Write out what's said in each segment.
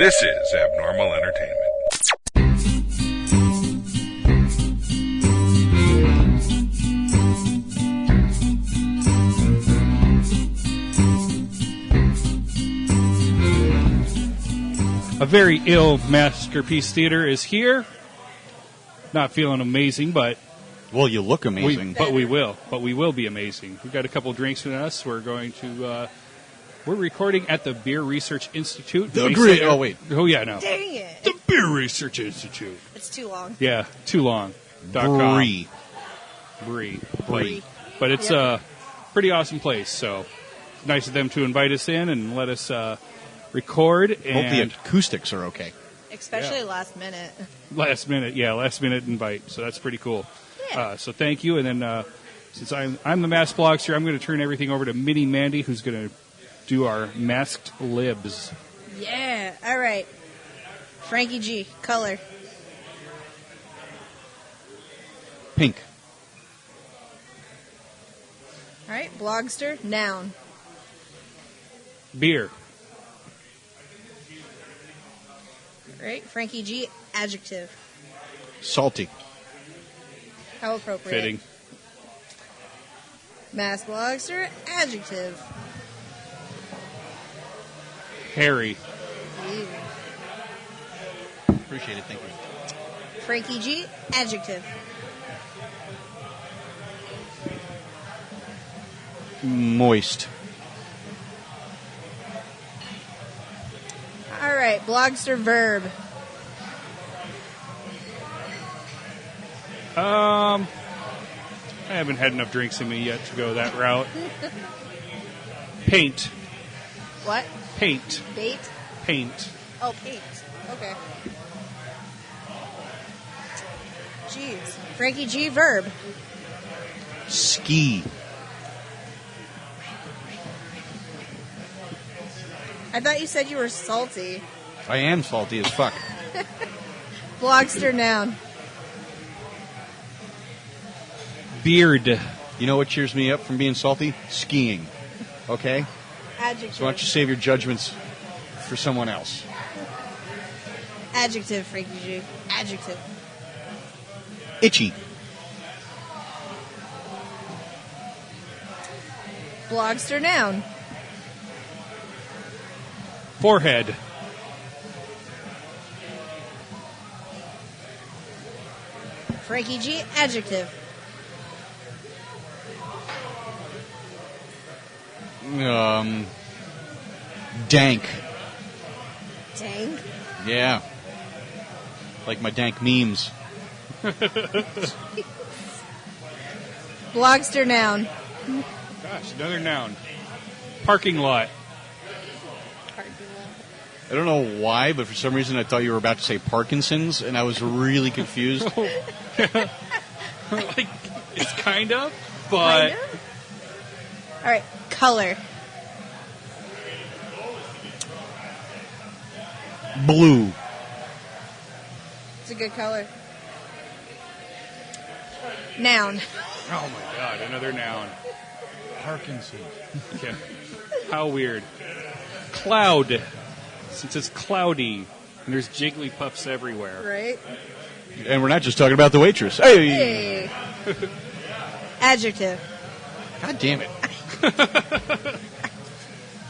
This is Abnormal Entertainment. A very ill Maskerpiece Theater is here. Not feeling amazing, but... Well, you look amazing. We will be amazing. We've got a couple drinks in us. We're going to... we're recording at the Beer Research Institute. Oh, wait. Oh, yeah, no. Dang it. The Beer Research Institute. It's too long. Yeah, too long. Brie. But it's a pretty awesome place, so nice of them to invite us in and let us record. Hope the acoustics are okay. Especially last minute. Last minute invite, so that's pretty cool. Yeah. So thank you, and then since I'm the masked blogster, I'm going to turn everything over to Mini Mandy, who's going to do our masked libs. Yeah, all right. Frankie G, color. Pink. All right, Blogster, noun. Beer. All right, Frankie G, adjective. Salty. How appropriate. Fitting. Masked Blogster, adjective. Hairy. Ew. Appreciate it, thank you. Frankie G, adjective. Moist. All right, Blogster, verb. I haven't had enough drinks in me yet to go that route. Paint. What? Paint. Bait? Paint. Oh, paint. Okay. Jeez. Frankie G, verb. Ski. I thought you said you were salty. I am salty as fuck. Blogster, noun. Beard. You know what cheers me up from being salty? Skiing. Okay? Adjective. So why don't you save your judgments for someone else? Adjective, Frankie G. Adjective. Itchy. Blogster, noun. Forehead. Frankie G, adjective. Dank. Dang. Yeah. Like my dank memes. Blogster, noun. Gosh, another noun. Parking lot. I don't know why, but for some reason I thought you were about to say Parkinson's, and I was really confused. Like, it's kind of, but... Kind of? All right, color. Blue. It's a good color. Noun. Oh my god, another noun. Parkinson's. Yeah. How weird. Cloud. Since it's cloudy, and there's jigglypuffs everywhere. Right? And we're not just talking about the waitress. Hey! Hey. Adjective. God damn it.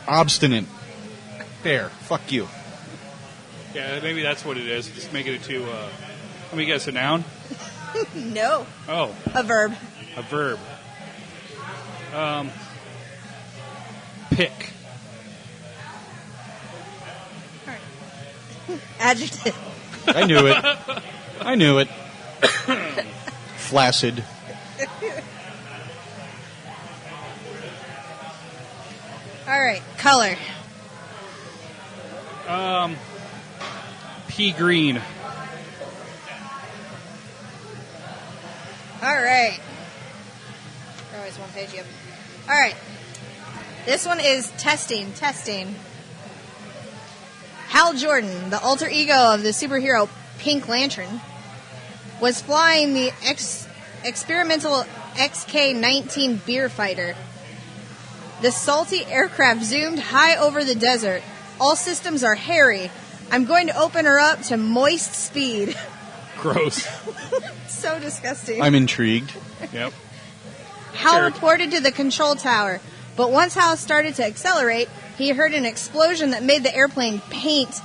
Obstinate. There. Fuck you. Yeah, maybe that's what it is. Just make it a let me guess, a noun? No. Oh, A verb. a verb. Pick. Adjective. I knew it. I knew it. Flaccid. All right, color. Pea green. All right. Always one page. Yep. All right. This one is testing. Hal Jordan, the alter ego of the superhero Pink Lantern, was flying the experimental XK-19 beer fighter. The salty aircraft zoomed high over the desert. All systems are hairy. I'm going to open her up to moist speed. Gross. So disgusting. I'm intrigued. Yep. Hal Sure. reported to the control tower, but once Hal started to accelerate, he heard an explosion that made the airplane paint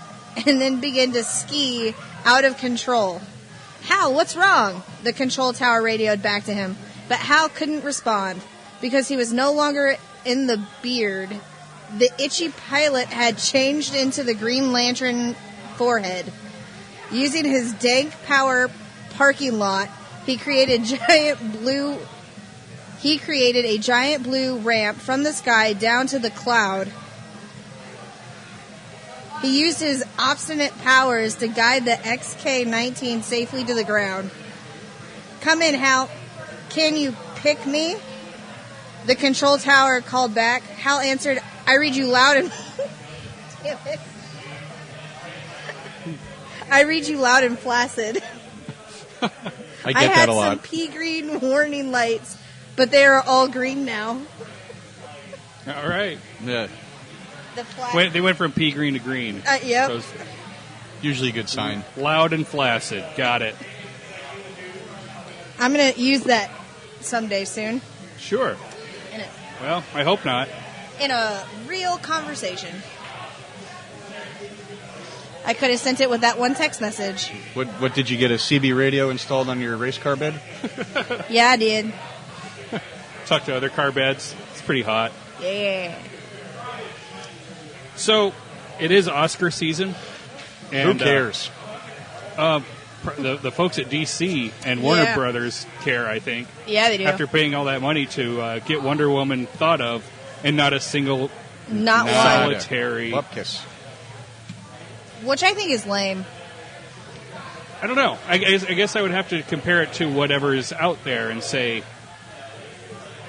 and then begin to ski out of control. Hal, what's wrong? The control tower radioed back to him, but Hal couldn't respond because he was no longer in the beard. The itchy pilot had changed into the Green Lantern forehead. Using his dank power parking lot, he created a giant blue ramp from the sky down to the cloud. He used his obstinate powers to guide the XK-19 safely to the ground. Come in, Hal. Can you pick me? The control tower called back. Hal answered, I read you loud and... Damn it. I read you loud and flaccid. I get that a had some lot. pea green warning lights, but they are all green now. All right. Yeah, They went from pea green to green. Yep. So it's usually a good sign. loud and flaccid. Got it. I'm going to use that someday soon. Sure. Well, I hope not. In a real conversation. I could have sent it with that one text message. What did you get, a CB radio installed on your race car bed? Yeah, I did. Talk to other car beds. It's pretty hot. Yeah. So, it is Oscar season. And, Who cares? The folks at DC and Warner Yeah. Brothers care, I think. Yeah, they do. After paying all that money to get Wonder Woman thought of, and not a single Not one. solitary. Bupkis. Which I think is lame. I don't know. I guess I would have to compare it to whatever is out there and say,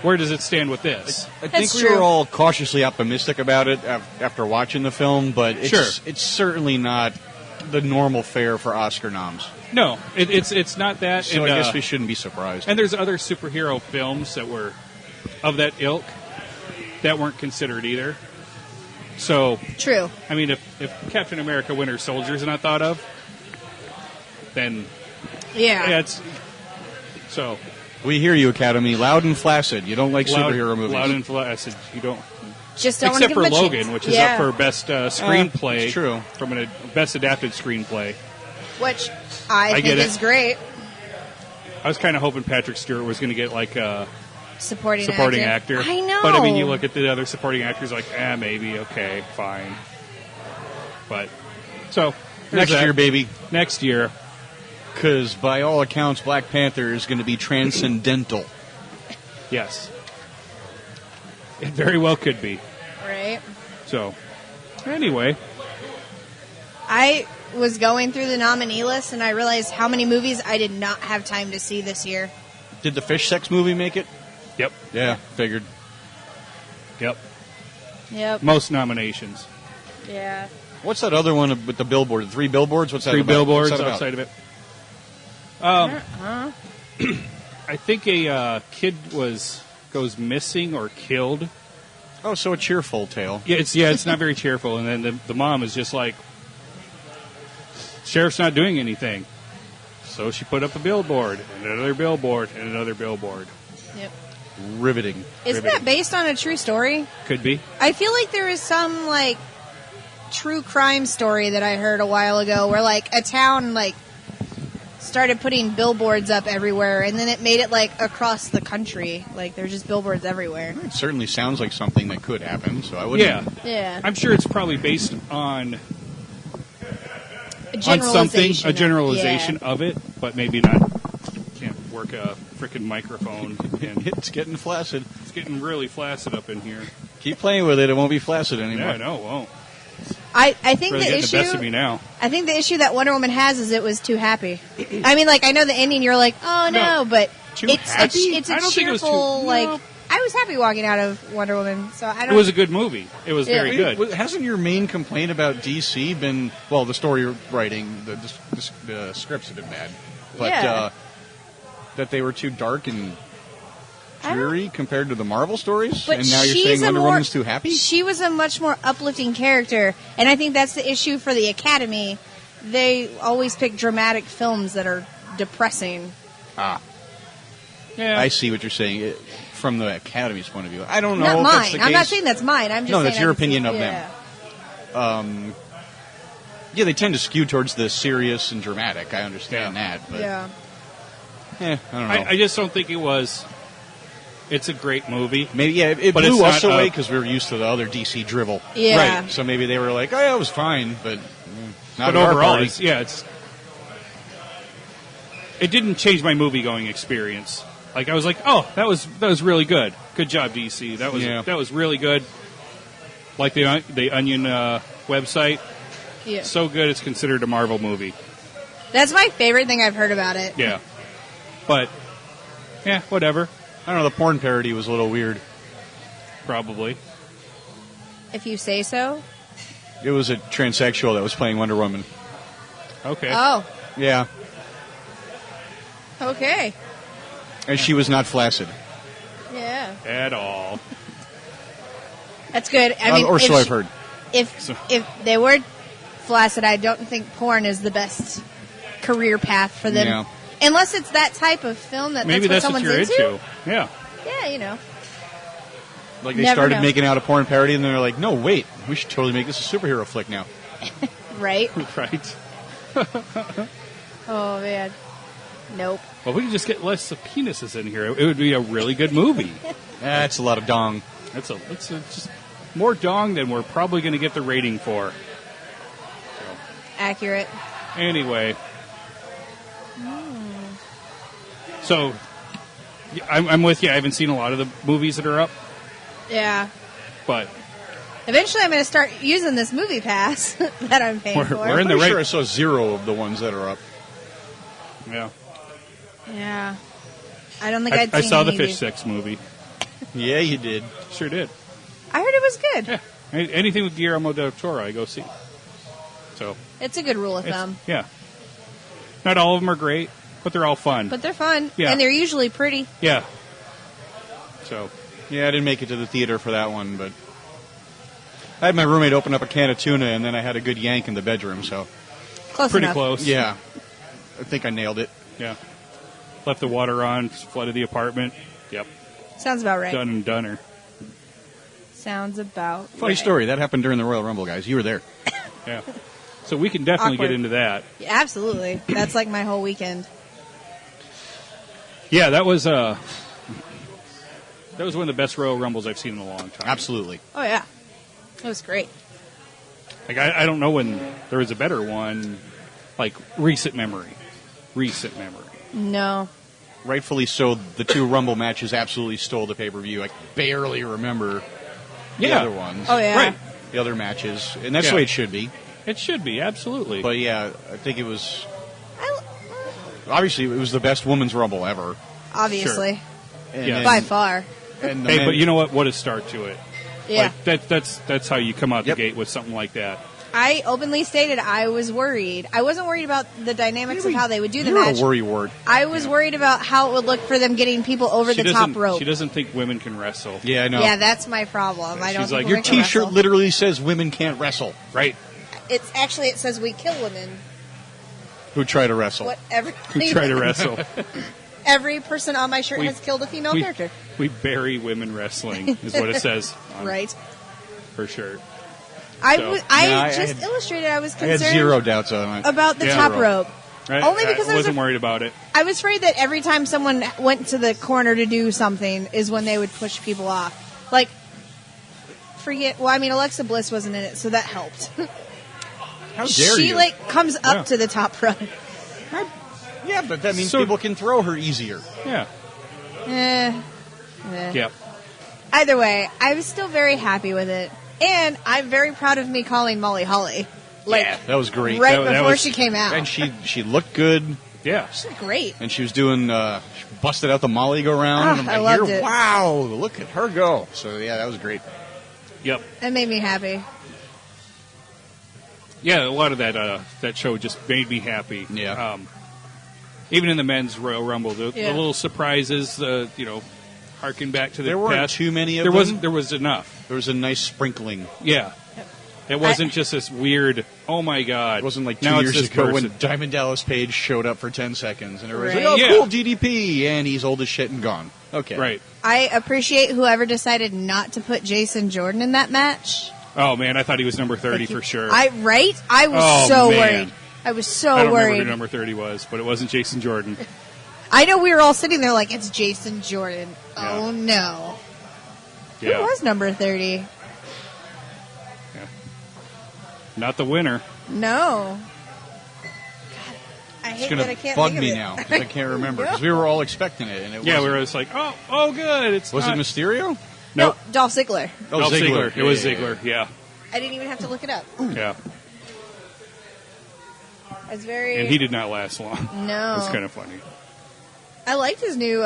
where does it stand with this? I think That's we true. were all cautiously optimistic about it after watching the film, but it's certainly not the normal fare for Oscar noms. No, it's not that. So and, I guess we shouldn't be surprised. And there's other superhero films that were of that ilk that weren't considered either. So, True. I mean, if Captain America Winter Soldier is not thought of, then Yeah. it's so We hear you, Academy. Loud and flaccid. You don't like loud, superhero movies. loud and flaccid. You don't, Just don't want to except give for him a Logan, chance. which is Yeah. up for best screenplay. it's true. From a best adapted screenplay. Which I think get it. is great. I was kind of hoping Patrick Stewart was going to get like a Supporting actor. I know. But I mean, you look at the other supporting actors, like, maybe, okay, fine. But so there's Next that. year, baby. Next year, Because by all accounts, Black Panther is going to be transcendental. yes, it very well could be. Right. So anyway, I was going through the nominee list and I realized how many movies I did not have time to see this year. Did the fish sex movie make it? yep, Yeah, figured. Yep. most nominations. Yeah. What's that other one with the billboard? The Three Billboards? What's that Three about? billboards What's that about? outside of it. Huh? I think a kid goes missing or killed. Oh, so a cheerful tale. Yeah, it's not very cheerful. And then the mom is just like, sheriff's not doing anything. So she put up a billboard, and another billboard, and another billboard. Yep. Riveting. Isn't that based on a true story? Could be. I feel like there is some like true crime story that I heard a while ago where like a town like started putting billboards up everywhere and then it made it like across the country. Like there's just billboards everywhere. It certainly sounds like something that could happen, so I wouldn't... Yeah. Yeah. I'm sure it's probably based on A something, a of- generalization yeah. of it, but maybe not. Can't work a freaking microphone. And It's getting flaccid. it's getting really flaccid up in here. Keep playing with it. It won't be flaccid anymore. Yeah, no, it won't. I think Really the getting the best of issue me now. I think the issue that Wonder Woman has is it was too happy. I mean, like I know the ending. You're like, oh no, No. but Too it's happy? it's a I don't think it was too- cheerful no. like. I was happy walking out of Wonder Woman, so I It don't. was a good movie. It was Yeah. very good. Hasn't your main complaint about DC been, well, the story writing, the scripts have been bad, but Yeah. that they were too dark and dreary compared to the Marvel stories? But And now you're she's saying a Wonder more- Woman's too happy? She was a much more uplifting character, and I think that's the issue for the Academy. They always pick dramatic films that are depressing. Ah, Yeah. I see what you're saying. From the Academy's point of view. I don't know Not if that's the mine. I'm not case. saying that's mine. I'm just No, saying that's your I can see- opinion of them. Yeah, they tend to skew towards the serious and dramatic. I understand that, but Yeah. I don't know. I just don't think it was. It's a great movie. Maybe it But blew it's us not away a- because we were used to the other DC drivel. Yeah. Right. So maybe they were like, "Oh, yeah, it was fine," but not But at our overall, party. it didn't change my movie going experience. Like I was like, oh, that was really good. Good job, DC. That was really good. Like the Onion website, Yeah. so good it's considered a Marvel movie. That's my favorite thing I've heard about it. Yeah, but whatever. I don't know. The porn parody was a little weird. Probably. If you say so. It was a transsexual that was playing Wonder Woman. Okay. Oh, Yeah, okay. and she was not flaccid, Yeah. At all. That's good. I mean, or if so I've she- heard. If they were flaccid, I don't think porn is the best career path for them. Yeah. Unless it's that type of film Maybe that's that's what what someone's you're into. into. Yeah. Yeah, you know. Like they Never started know. making out a porn parody, and they're like, "No, wait, we should totally make this a superhero flick now." Right? Right. Oh, man. Nope. Well, if we could just get less penises in here, it would be a really good movie. That's a lot of dong. It's just more dong than we're probably going to get the rating for. Accurate. Anyway. So, I'm with you. I haven't seen a lot of the movies that are up, Yeah. but Eventually, I'm going to start using this movie pass that I'm paying We're- for. we're in I'm the pretty right- sure I saw 0 of the ones that are up. yeah. Yeah. I don't think I'd I seen saw the any of Fish these. Sex movie. Yeah, you did. Sure did. I heard it was good. Yeah. Anything with Guillermo del Toro, I go see. So, It's a good rule of it's- thumb. yeah. Not all of them are great, but they're all fun. But they're fun. Yeah. And they're usually pretty. yeah. So, Yeah, I didn't make it to the theater for that one, but I had my roommate open up a can of tuna, and then I had a good yank in the bedroom, so Close pretty enough. close. yeah, I think I nailed it. Yeah. Left the water on, flooded the apartment. Yep. Sounds about right. Done and doneer. Sounds about Funny right. story. That happened during the Royal Rumble, guys. You were there. Yeah. So we can definitely Awkward. get into that. Yeah, absolutely. That's like my whole weekend. Yeah, that was one of the best Royal Rumbles I've seen in a long time. Absolutely. Oh, yeah. It was great. Like I don't know when there was a better one, like recent memory. Recent memory. No. Rightfully so, the 2 Rumble matches absolutely stole the pay-per-view. I barely remember the Yeah. other ones. Oh, yeah. Right. The other matches. And that's Yeah. the way it should be. It should be, absolutely. But yeah, I think it was... Obviously, it was the best women's Rumble ever. Obviously. And Yeah. then- By far. And the hey, men- but you know what a start to it. Yeah. Like that's how you come out Yep. the gate with something like that. I openly stated I was worried. I wasn't worried about the dynamics of how they would do the You're match. a worry ward. I was worried about how it would look for them getting people over the top rope. She doesn't think women can wrestle. Yeah, I know. Yeah, that's my problem. I don't She's think like, Your women can T-shirt wrestle. literally says women can't wrestle. Right. It's actually, it says we kill women. Who try to wrestle. Whatever. Who try to wrestle. Every person on my shirt We- has killed a female we, character. we bury women wrestling, is what it says. on Right. Her shirt. I So- was- I No, I just had- illustrated I was I had concerned 0 doubts on it. about the Yeah. top Zero. rope. Right? Only because I I was wasn't a- worried about it. I was afraid that every time someone went to the corner to do something is when they would push people off. Like, well, I mean, Alexa Bliss wasn't in it, so that helped. How dare She, you? comes up Yeah. to the top rope. Yeah, but that means So- people can throw her easier. Yeah. Eh. Yep. Either way, I was still very happy with it. And I'm very proud of me calling Molly Holly. Yeah, that was great. Right That before was- she came out. And she looked good, Yeah. She's great. and she was doing, she busted out the Molly go round. Ah, and I'm I like, loved it. Wow, look at her go. So yeah, that was great. Yep. That made me happy. Yeah, a lot of that show just made me happy. Yeah. Even in the men's Royal Rumble, the Yeah. little surprises, harken back to the There weren't past. too many of them. There was enough. There was a nice sprinkling. Yeah. It wasn't just this weird, oh my God. It wasn't like 2 now years it's this ago when person. Diamond Dallas Page showed up for 10 seconds and everybody's Right. like, oh, Yeah. cool, DDP, and he's old as shit and gone. Okay. Right. I appreciate whoever decided not to put Jason Jordan in that match. Oh, man, I thought he was number 30 for sure. I was Oh, so man. worried. I was so I don't remember worried. who number 30 was, but it wasn't Jason Jordan. I know we were all sitting there like, it's Jason Jordan. Yeah. Oh, no. Yeah. Who was number 30? Not the winner. No. God, I It's hate going that I to can't bug think me of it. now because I can't remember. Because we were all expecting it. And it Yeah, we wasn't. were just like, oh, good. It's Was not. it Mysterio? No, Dolph Ziggler. Oh, Dolph Ziggler. It was Yeah. Ziggler, yeah. I didn't even have to look it up. Yeah. I was very... And he did not last long. No. It was kind of funny. I liked his new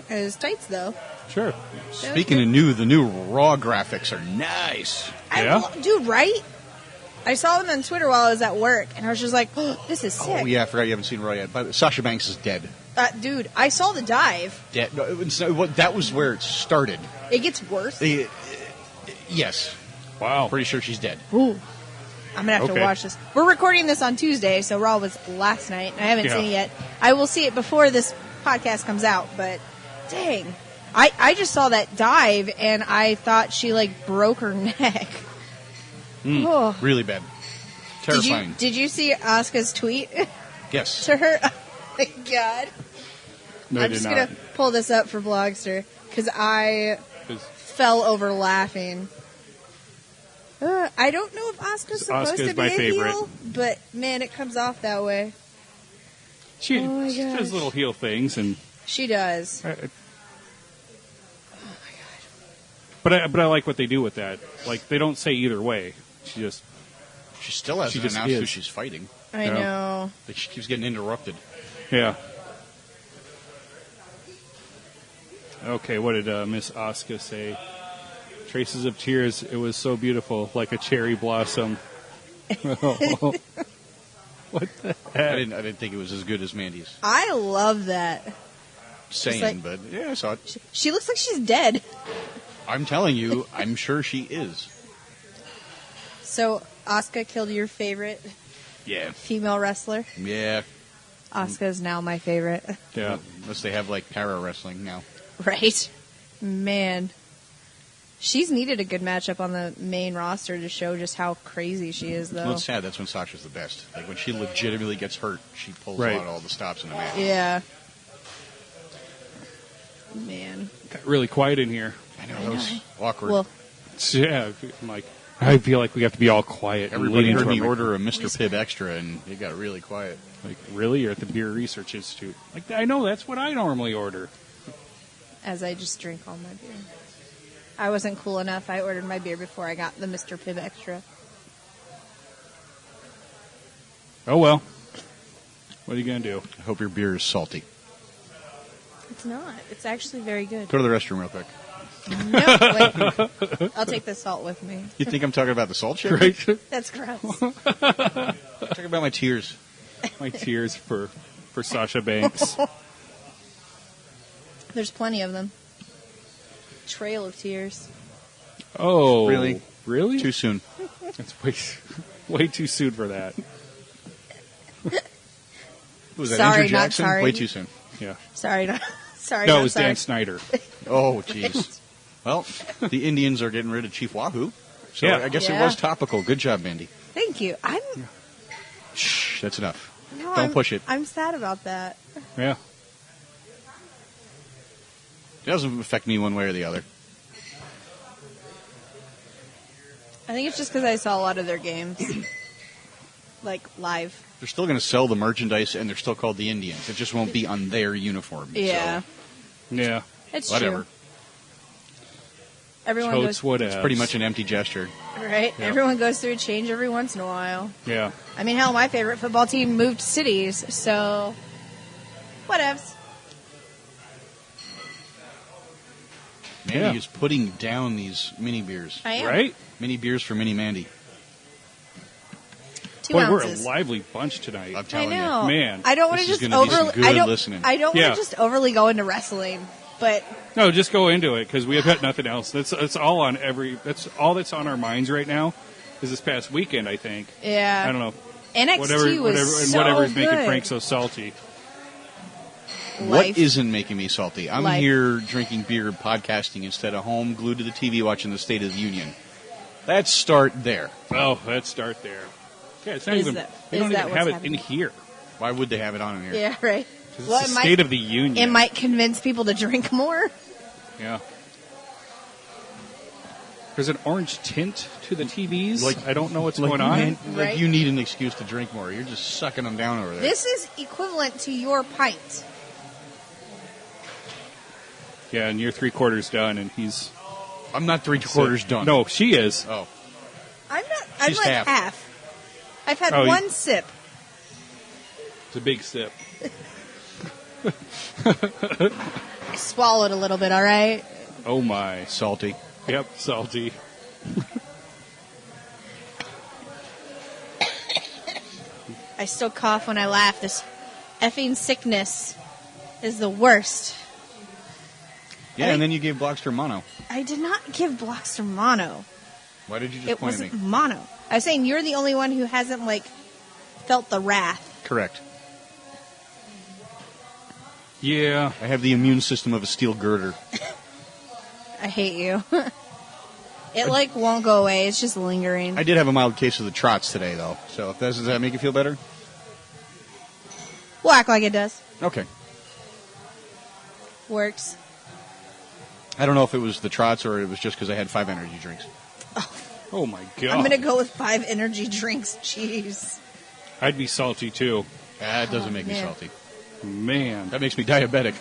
his tights, though. Sure. Speaking of new, the new Raw graphics are nice. Yeah? Dude, right? I saw them on Twitter while I was at work, and I was just like, oh, this is sick. Oh, yeah, I forgot you haven't seen Raw yet. But Sasha Banks is dead. Dude, I saw the dive. Dead. No, that was where it started. It gets worse. Yes. Wow. Pretty sure she's dead. Ooh. I'm going to have to Okay. watch this. We're recording this on Tuesday, so Raw was last night, and I haven't Yeah. seen it yet. I will see it before this podcast comes out, but dang. I just saw that dive, and I thought she, broke her neck. Oh. Really bad. Terrifying. Did you see Asuka's tweet Yes. to her? Oh, my God. No, I I'm did just not. going to pull this up for Blogster, because I fell over laughing. I don't know if Asuka's supposed Asuka's to be my a favorite. heel, but man, it comes off that way. She, Oh my she gosh. does little heel things, and She does. but I like what they do with that. Like, they don't say either way. She She still hasn't She just announced who is. she's fighting. I Yeah. know. Like, she keeps getting interrupted. yeah. Okay, what did Miss Asuka say? Traces of tears. It was so beautiful, like a cherry blossom. What the heck? I didn't think it was as good as Mandy's I love that. saying, like- but yeah, I saw it. She looks like she's dead. I'm telling you, I'm sure she is. So, Asuka killed your favorite Yeah. female wrestler. Yeah. Asuka is now my favorite. Yeah. Unless they have, like, para wrestling now. Right? Man. She's needed a good matchup on the main roster to show just how crazy she is, though. Well, it's sad. That's when Sasha's the best. Like, when she legitimately gets hurt, she pulls Right. out all the stops in the match. Yeah. Man. Got really quiet in here. I know, that was awkward. Well, Yeah, I'm like, I feel like we have to be all quiet. and Everybody lean heard into me our order a Mr. Pibb Extra, and it got really quiet. Like, really? You're at the Beer Research Institute. Like, I know, that's what I normally order. as I just drink all my beer. I wasn't cool enough. I ordered my beer before I got the Mr. Pibb Extra. Oh, well. What are you going to do? I hope your beer is salty. It's not. It's actually very good. Go to the restroom real quick. No, wait. I'll take the salt with me. You think I'm talking about the salt shit? Right? That's gross. I'm talking about my tears. My tears for Sasha Banks. There's plenty of them. Trail of tears. Oh. Really? Really? Too soon. That's way too soon for that. Was that Sorry, Andrew not Jackson? sorry. Way too soon. Yeah. Sorry, no, sorry. No, not it was sorry. Dan Snyder. Oh, jeez. Well, the Indians are getting rid of Chief Wahoo. So Yeah. I guess it Yeah. was topical. Good job, Mandy. Thank you. Shh, that's enough. No, Don't push it. I'm sad about that. Yeah. It doesn't affect me one way or the other. I think it's just because I saw a lot of their games, like live. They're still going to sell the merchandise, and they're still called the Indians. It just won't be on their uniform. Yeah, Yeah. it's So, whatever. true. Everyone Totes goes would It's pretty much an empty gesture. right. Yeah. Everyone goes through a change every once in a while. Yeah. I mean, hell, my favorite football team moved cities, so whatevs. Mandy Yeah. is putting down these mini beers. I am. Right? Mini beers for Mini Mandy. 2 Boy, ounces. we're a lively bunch tonight. I'm I telling know. Man, I don't want this to is just gonna be some overly. good I don't. listening. I don't want Yeah. to just overly go into wrestling. But No, just go into it because we have got nothing else. That's all on That's all that's on our minds right now. Is this past weekend? I think. yeah, I don't know. NXT was so whatever's good. making Frank so salty. What Life. isn't making me salty? I'm Life. here drinking beer, podcasting instead of home, glued to the TV watching the State of the Union. Let's start there. Oh, let's start there. Yeah, it's not Is even. that- They is don't that even what's have it happening? in here. Why would they have it on in here? Yeah, right. 'Cause Well, it's it the State of the Union. It might convince people to drink more. Yeah. There's an orange tint to the TVs. I don't know what's going on. Man, Right. like you need an excuse to drink more. You're just sucking them down over there. This is equivalent to your pint. Yeah, and you're 3/4 done, and he's. I'm not 3/4 done. No, she is. Oh. I'm not. I'm She's like half. half. I've had Oh, you- one sip. It's a big sip. I swallowed a little bit. All right. Oh my. Salty. Yep, salty. I still cough when I laugh. This effing sickness is the worst. Yeah, and then you gave Blogster mono. I did not give Blogster mono. Why did you just It point at me? wasn't mono. I was saying you're the only one who hasn't felt the wrath. Correct. Yeah. I have the immune system of a steel girder. I hate you. It won't go away. It's just lingering. I did have a mild case of the trots today, though. So if does that make you feel better? We'll act like it does. Okay. Works. I don't know if it was the trots or it was just because I had 5 energy drinks. Oh my god. I'm gonna go with 5 energy drinks. Jeez. I'd be salty too. That doesn't make me man. salty. Man. That makes me diabetic.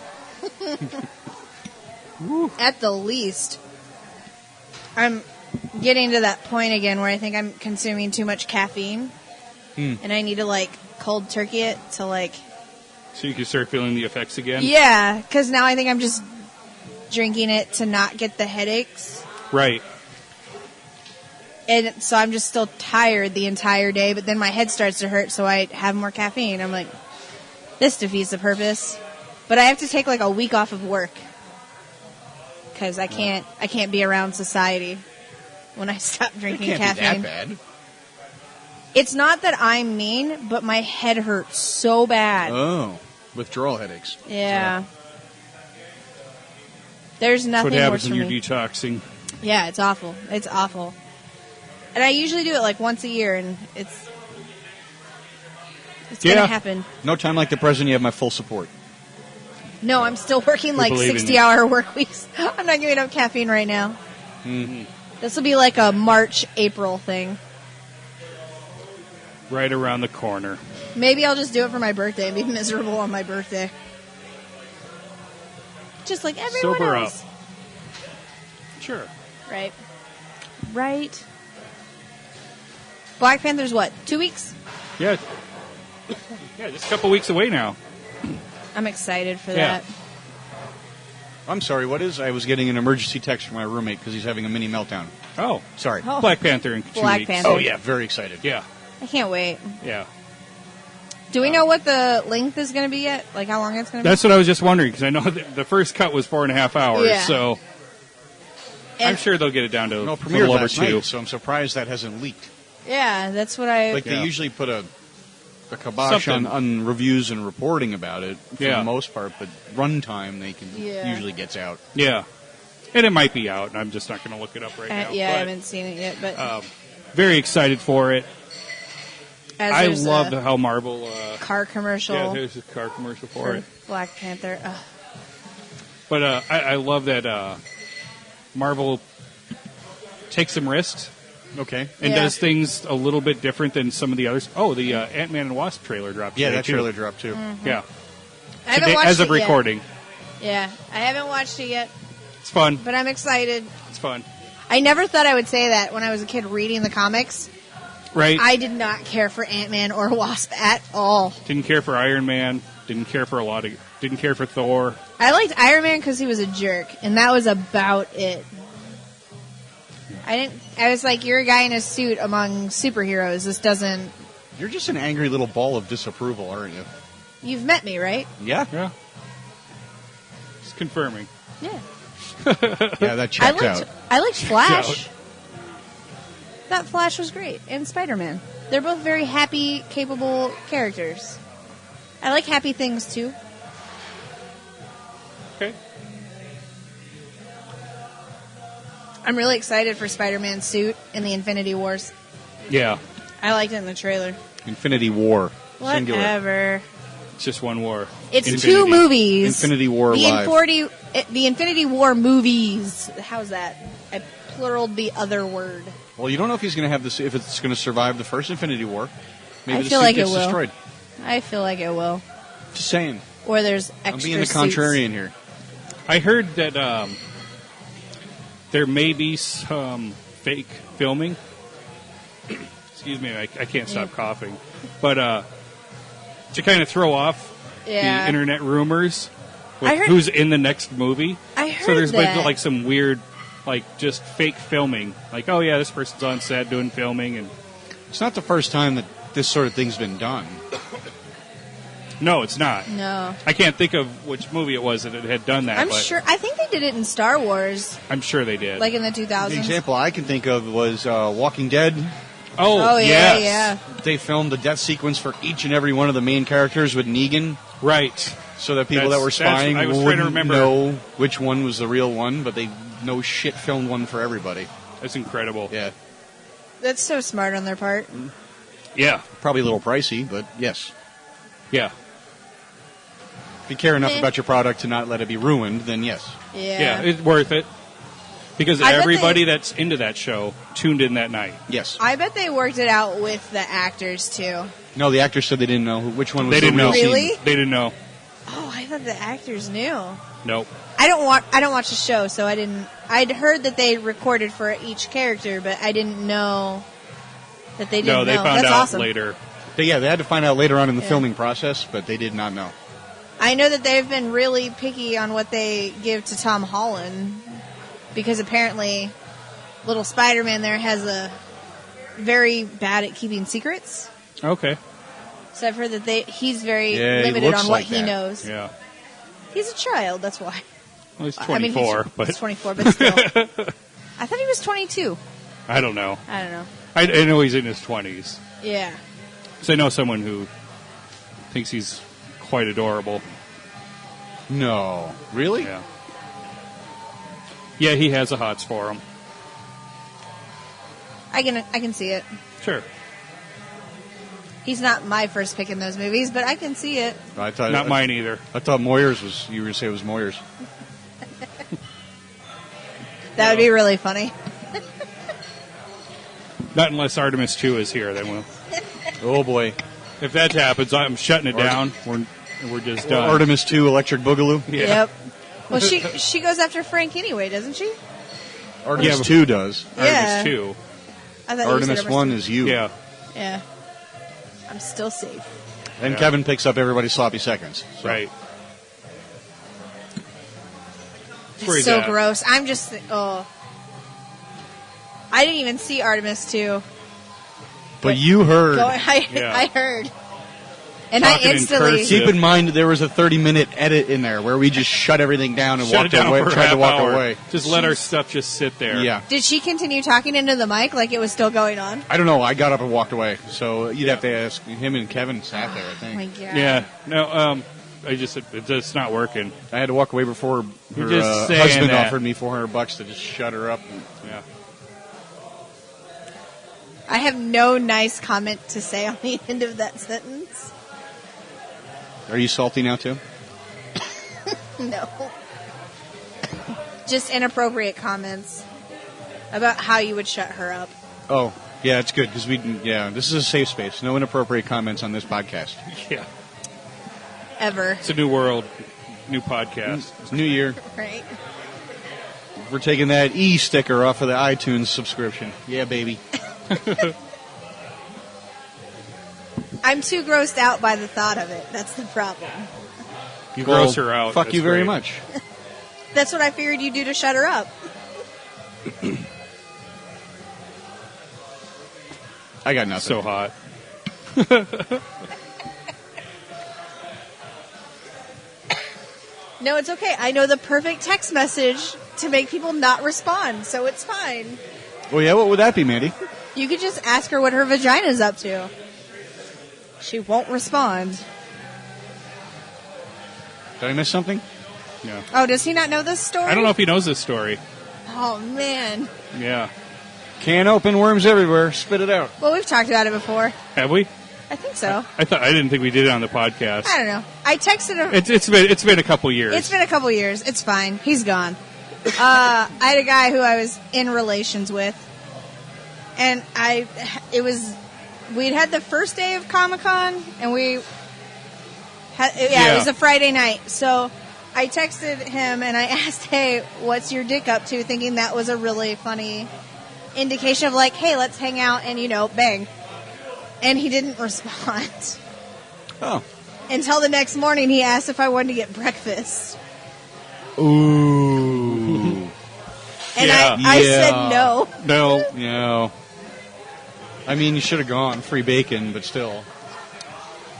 At the least. I'm getting to that point again where I think I'm consuming too much caffeine. And I need to cold turkey it to So you can start feeling the effects again? Yeah, because now I think I'm just drinking it to not get the headaches. Right. And so I'm just still tired the entire day, but then my head starts to hurt, so I have more caffeine. I'm like, this defeats the purpose. But I have to take a week off of work because I can't be around society when I stop It drinking can't caffeine. be that bad. It's not that I'm mean, but my head hurts so bad. Oh, withdrawal headaches. Yeah. There's That's nothing what happens worse when for you're me. detoxing. Yeah, it's awful. It's awful. And I usually do it once a year, and it's Yeah. gonna happen. No time like the present, you have my full support. No, I'm still working We believe in 60-hour work weeks. I'm not giving up caffeine right now. This will be a March, April thing. Right around the corner. Maybe I'll just do it for my birthday and be miserable on my birthday. Just like everyone Sober else. up. Sure. Right. Right. Black Panther's what? 2 weeks? Yeah. Yeah, just a couple weeks away now. I'm excited for Yeah. that. I'm sorry, what is? I was getting an emergency text from my roommate because he's having a mini meltdown. Oh. Sorry. Oh. Black Panther in 2 Black weeks. Panther. Oh, yeah, very excited. Yeah. I can't wait. Yeah. Do we know what the length is going to be yet? How long it's going to be? That's what I was just wondering because I know the first cut was 4.5 hours, Yeah. so And- I'm sure they'll get it down to No, a premiered little over last 2. night, so I'm surprised that hasn't leaked. Yeah, that's what I... They Yeah. usually put a kibosh on reviews and reporting about it for Yeah. the most part, but runtime they can Yeah. usually gets out. Yeah. And it might be out, and I'm just not going to look it up right now. yeah, I but, haven't seen it yet, but... very excited for it. as I there's love a how Marvel... car commercial yeah, there's a car commercial for it. Black Panther. Ugh. But I love that Marvel takes some risks Okay. and Yeah. does things a little bit different than some of the others. Oh, the Ant-Man and Wasp trailer dropped Yeah, today, that too. trailer dropped too. Yeah. I haven't Today, watched as of it yet. recording. Yeah, I haven't watched it yet, It's fun. but I'm excited. It's fun. I never thought I would say that when I was a kid reading the comics. Right? I did not care for Ant-Man or Wasp at all. Didn't care for Iron Man. Didn't care for Didn't care for Thor. I liked Iron Man because he was a jerk, and that was about it. I was like, you're a guy in a suit among superheroes. This doesn't... You're just an angry little ball of disapproval, aren't you? You've met me, right? Yeah. Yeah. Just confirming. Yeah. Yeah, that checks out. I liked Flash. Out. That Flash was great, and Spider-Man. They're both very happy, capable characters. I like happy things too. Okay. I'm really excited for Spider-Man's suit in the Infinity Wars. Yeah. I liked it in the trailer. Infinity War. Singular. Whatever. It's just one war. It's Infinity. 2 movies. Infinity War Live. The Infinity War movies. How's that? I pluraled the other word. Well, you don't know if he's going to have this, if it's going to survive the first Infinity War. Maybe I the feel suit like it gets will. destroyed. I feel like it will. Just saying. Or there's extra I'm being the suits. contrarian here. I heard that there may be some fake filming. Excuse me, I can't stop coughing. But to kind of throw off the internet rumors with who's in the next movie. I heard so there's that. been like some weird, like just fake filming. Like, oh yeah, this person's on set doing filming, and It's not the first time that this sort of thing's been done. no, it's not. No. I can't think of which movie it was that it had done that. I'm but sure. I think they did it in Star Wars, I'm sure they did. like in the 2000s. The example I can think of was Walking Dead. Oh, yeah, yes. yeah. They filmed the death sequence for each and every one of the main characters with Negan, Right. so that people That's- that were that's- spying I was trying to wouldn't remember. know which one was the real one, but they no shit filmed one for everybody. That's incredible. Yeah, That's so smart on their part. Yeah. probably a little pricey, but yes. Yeah. If you care enough Meh. about your product to not let it be ruined, then yes. Yeah, it's worth it. Because I bet everybody that's into that show tuned in that night. Yes. I bet they worked it out with the actors too. No, the actors said they didn't know which one was They the didn't real know. scene. Really? They didn't know. Oh, I thought the actors knew. Nope. I don't watch the show, so I didn't. I'd heard that they recorded for each character, but I didn't know that they didn't No, they know. found That's out awesome. later. They had to find out later on in the Yeah. filming process, but they did not know. I know that they've been really picky on what they give to Tom Holland because apparently little Spider-Man there has a very bad at keeping secrets. Okay. So I've heard that he's very Yeah, he limited looks on what like he that. knows. Yeah. He's a child, that's why. Well, he's I mean, 24, but he's 24, but still. I thought he was 22. I don't know. I don't know. I know he's in his 20s. Yeah. So I know someone who thinks he's quite adorable. No. Really? Yeah. Yeah, he has a hots for him. I can see it. Sure. He's not my first pick in those movies, but I can see it. I thought Not mine either. I thought Moyers was. You were going to say it was Moyers. That would be really funny. Not unless Artemis 2 is here. Then we'll. Oh boy. If that happens, I'm shutting it down. We're just done. Artemis 2 Electric Boogaloo. Yeah. Yep. Well, she goes after Frank anyway, doesn't she? Artemis Yeah, 2 does. Yeah. Artemis 2. I thought you said Artemis 1 is you. Yeah. Yeah. I'm still safe. And Yeah. Kevin picks up everybody's sloppy seconds. So. Right. That's where It's he's so at. gross. I'm just I didn't even see Artemis 2. But you heard. I heard. And Talking I in instantly cursive. Keep in mind there was a 30-minute edit in there where we just shut everything down and Shut walked it down away. for a Tried to half walk hour. away. Just let our stuff just sit there. Yeah. Did she continue talking into the mic like it was still going on? I don't know. I got up and walked away. So you'd have to ask him, and Kevin sat there, I Oh my think. god. Yeah. No. It's just not working. I had to walk away before You're her just saying husband that. offered me $400 to just shut her up. Yeah. I have no nice comment to say on the end of that sentence. Are you salty now, too? No. Just inappropriate comments about how you would shut her up. Oh, yeah, it's good because this is a safe space. No inappropriate comments on this podcast. Yeah. Ever. It's a new world, new podcast. It's New Year. Right? We're taking that E sticker off of the iTunes subscription. Yeah, baby. I'm too grossed out by the thought of it. That's the problem. You gross her out. Fuck That's you very great. much. That's what I figured you'd do to shut her up. I got nothing. So hot. No, it's okay. I know the perfect text message to make people not respond, so it's fine. Well, yeah, what would that be, Mandy? You could just ask her what her vagina's up to. She won't respond. Did I miss something? Yeah. Oh, does he not know this story? I don't know if he knows this story. Oh, man. Yeah. Can't open, worms everywhere. Spit it out. Well, we've talked about it before. Have we? I think so. I didn't think we did it on the podcast. I don't know. I texted him. It's been a couple years. It's been a couple years. It's fine. He's gone. I had a guy who I was in relations with, and we'd had the first day of Comic-Con, and it was a Friday night. So I texted him and I asked, "Hey, what's your dick up to?" Thinking that was a really funny indication of like, "Hey, let's hang out and bang." And he didn't respond. Oh. Until the next morning, he asked if I wanted to get breakfast. Ooh. And I said no. No. I mean, you should have gone. Free bacon, but still.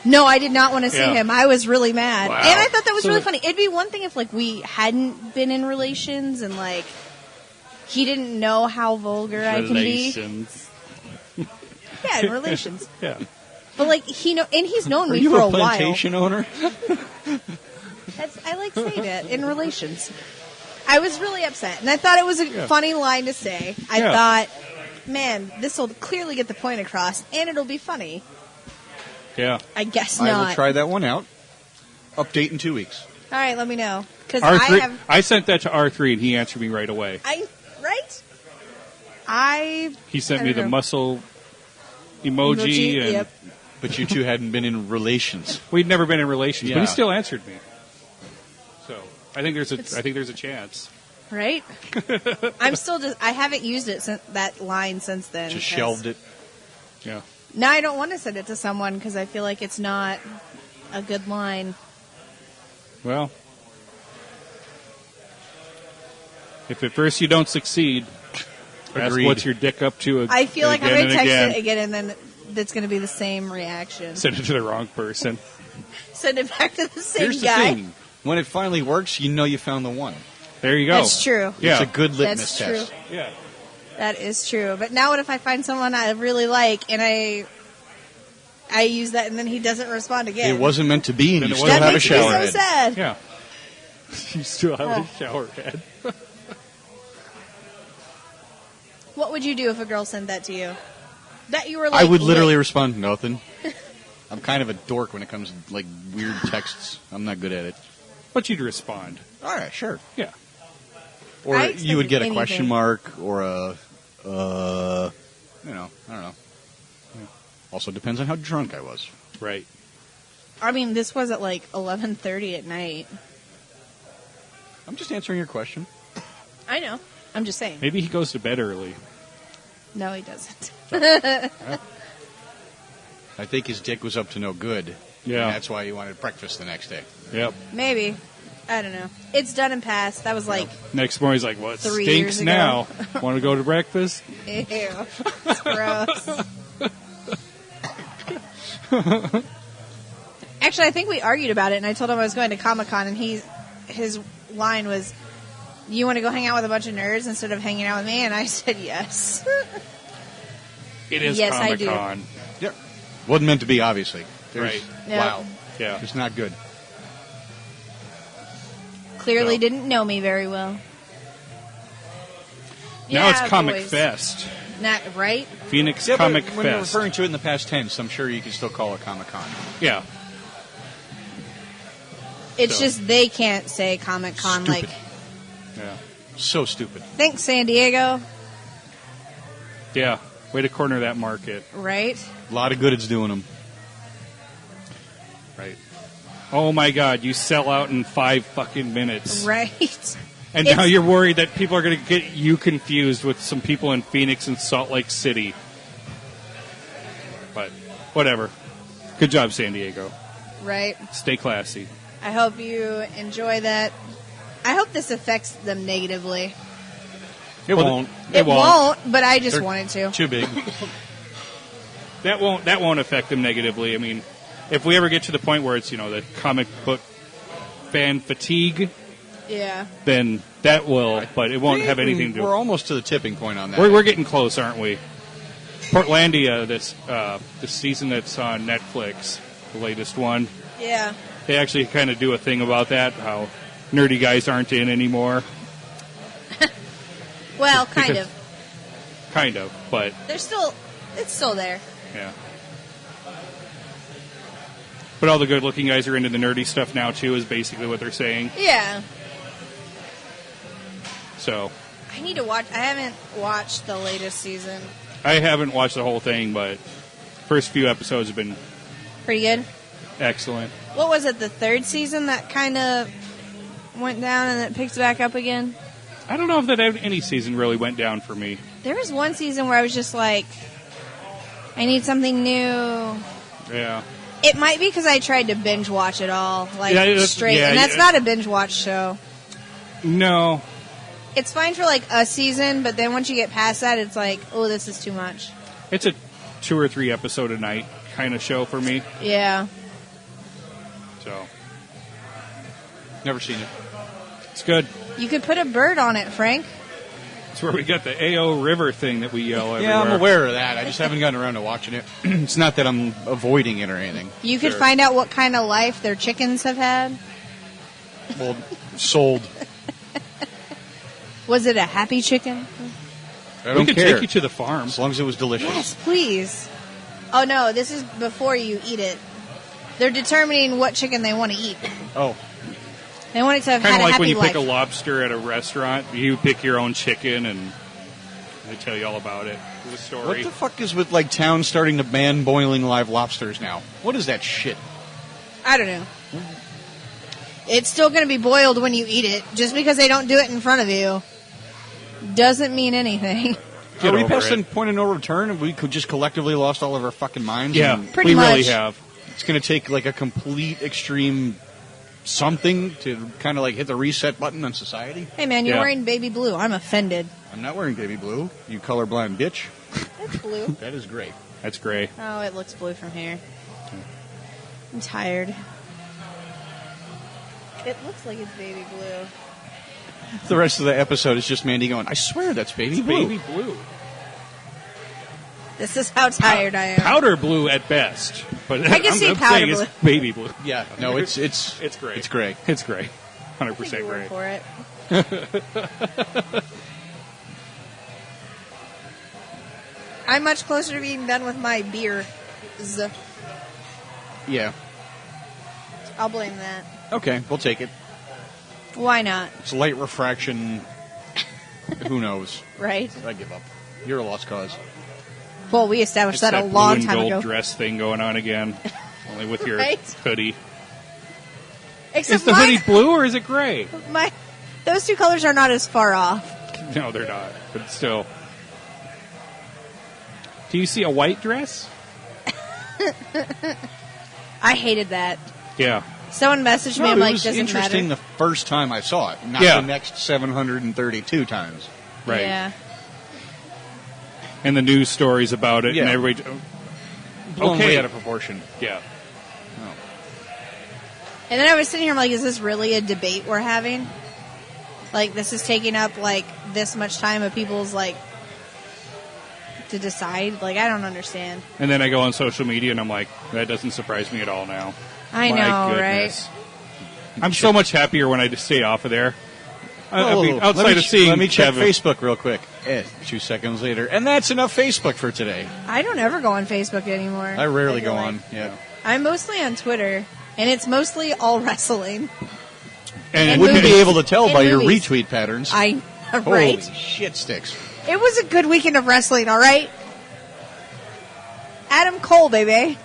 No, I did not want to see him. I was really mad. Wow. And I thought that was really funny. It'd be one thing if, we hadn't been in relations and, he didn't know how vulgar I can be. Yeah, in relations. Yeah. But, he's known me Are you for a a while. plantation owner? I like saying it, in relations. I was really upset, and I thought it was a funny line to say. I thought, man, this will clearly get the point across, and it'll be funny. Yeah. I guess I not. will try that one out. Update in 2 weeks. All right, let me know. Because R3, I sent that to R3, and he answered me right away. He sent me the muscle emoji and... Yep. But you two hadn't been in relations. We'd never been in relations, but Yeah. he still answered me. So I think there's a chance. Right? I'm still I haven't used it since that line since then. Just shelved it. Yeah. Now I don't want to send it to someone because I feel like it's not a good line. Well, if at first you don't succeed, ask Agreed. what's your dick up to. I feel like I'm going to text again. it again and then it's going to be the same reaction. Send it to the wrong person. Send it back to the same Here's the guy. thing. When it finally works, you know you found the one. There you go. That's true. Yeah. It's a good litmus That's test. true. Yeah. That is true. But now what if I find someone I really like and I use that and then he doesn't respond again? It wasn't meant to be, and Then you it still wasn't have a That makes me shower so head. sad. Yeah. You still have Oh. a shower head. What would you do if a girl sent that to you? That you were I would literally lit. respond, nothing. I'm kind of a dork when it comes to weird texts. I'm not good at it. But you'd respond. All right, sure. Yeah. Or I you would get a expected question anything. mark or a, I don't know. Yeah. Also depends on how drunk I was. Right. I mean, this was at 11:30 at night. I'm just answering your question. I know. I'm just saying. Maybe he goes to bed early. No, he doesn't. I think his dick was up to no good. Yeah. And that's why he wanted breakfast the next day. Yep. Maybe. I don't know. It's done and passed. That was Next morning he's like, "Well, it 3 stinks years ago." now. Want to go to breakfast?" ew. It's gross. Actually, I think we argued about it, and I told him I was going to Comic-Con, and his line was, "You want to go hang out with a bunch of nerds instead of hanging out with me?" And I said yes. It is Yes, I do. Comic-Con. Yep. Wasn't meant to be, obviously. Right. No. Wow. Yeah. It's not good. Clearly No. didn't know me very well. Now it's Yeah, Comic boys. Fest. Not right? Phoenix Yeah, Comic but when you're Fest. referring to it in the past tense, I'm sure you can still call it Comic-Con. Yeah. It's So- just they can't say Comic-Con Stupid. Yeah. So stupid. thanks, San Diego, Yeah. Way to corner that market. right? A lot of good it's doing them. Right. Oh my God! You sell out in 5 fucking minutes. Right. And now It's- you're worried that people are going to get you confused with some people in Phoenix and Salt Lake City. But whatever. Good job, San Diego. Right. Stay classy. I hope you enjoy that. I hope this affects them negatively. It won't. It won't, but I just They're wanted to. Too big. That won't affect them negatively. I mean, if we ever get to the point where it's the comic book fan fatigue, Yeah. then that will, but it won't have anything to do. We're almost to the tipping point on that. We're getting close, aren't we? Portlandia, this season that's on Netflix, the latest one. Yeah. They actually kind of do a thing about that, how nerdy guys aren't in anymore. Well, kind of. Kind of, but It's still there. yeah. But all the good-looking guys are into the nerdy stuff now too, is basically what they're saying. Yeah. So I need to watch. I haven't watched the latest season. I haven't watched the whole thing, but first few episodes have been Pretty good. excellent. What was it? The third season that kind of went down and then it picked back up again. I don't know if that any season really went down for me. There was one season where I was just like, I need something new. Yeah. It might be because I tried to binge watch it all, like Yeah, straight, yeah, and that's yeah. not a binge watch show. No. It's fine for like a season, but then once you get past that, it's like, oh, this is too much. It's a 2 or 3 episode a night kind of show for me. Yeah. So Never seen it. it's good. You could put a bird on it, Frank. It's where we got the AO River thing that we yell everywhere. Yeah, I'm aware of that. I just haven't gotten around to watching it. It's not that I'm avoiding it or anything. You could Sure. find out what kind of life their chickens have had. Well, sold. Was it a happy chicken? I We don't could care. take you to the farm. As long as it was delicious. Yes, please. Oh, no, this is before you eat it. They're determining what chicken they want to eat. Oh, They want it to have Kind had of a like happy when you life. pick a lobster at a restaurant. You pick your own chicken, and they tell you all about it. The what story. the fuck is with like towns starting to ban boiling live lobsters now? What is that shit? I don't know. It's still going to be boiled when you eat it. Just because they don't do it in front of you doesn't mean anything. Get Are we over past it. the point of no return? And we could just collectively lost all of our fucking minds? Yeah, and Pretty we really much. have. it's going to take like a complete extreme something to kind of like hit the reset button on society. Hey, man, you're Yeah. wearing baby blue. I'm offended. I'm not wearing baby blue. You colorblind bitch. It's blue. That is great. That's gray. Oh, it looks blue from here. I'm tired. It looks like it's baby blue. The rest of the episode is just Mandy going, I swear that's baby blue. Baby blue. This is how tired I am. Powder blue at best. But I can see I'm powder saying blue. it's baby blue. Yeah, no, it's It's gray. It's gray. It's gray. Take 100% your gray. word for it. I'm much closer to being done with my beer. Yeah. I'll blame that. Okay, we'll take it. Why not? It's light refraction. Who knows? Right? I give up. You're a lost cause. Well, we established It's that a blue long and time gold ago. dress thing going on again. Only with your Right? hoodie. Except Is the mine- hoodie blue or is it gray? those two colors are not as far off. No, they're not. But still. Do you see a white dress? I hated that. Yeah. Someone messaged me. No, I'm it like, was doesn't interesting matter. the first time I saw it, not Yeah. the next 732 times. Right. Yeah. And the news stories about it, and Yeah. everybody. Blown Okay. way out of proportion. Yeah. And then I was sitting here, I'm like, is this really a debate we're having? Like, this is taking up, like, this much time of people's, like, to decide? Like, I don't understand. And then I go on social media, and I'm like, that doesn't surprise me at all now. I My know, goodness. I'm so much happier when I just stay off of there. I mean, outside let me of seeing let me check Kevin- Facebook real quick. 2 seconds later, and that's enough Facebook for today. right? I don't ever go on Facebook anymore. I rarely feel go like. on. Yeah, I'm mostly on Twitter, and it's mostly all wrestling. And wouldn't movies. be able to tell In by your movies. retweet patterns. I Holy right? shit sticks! It was a good weekend of wrestling, all right? Adam Cole, baby.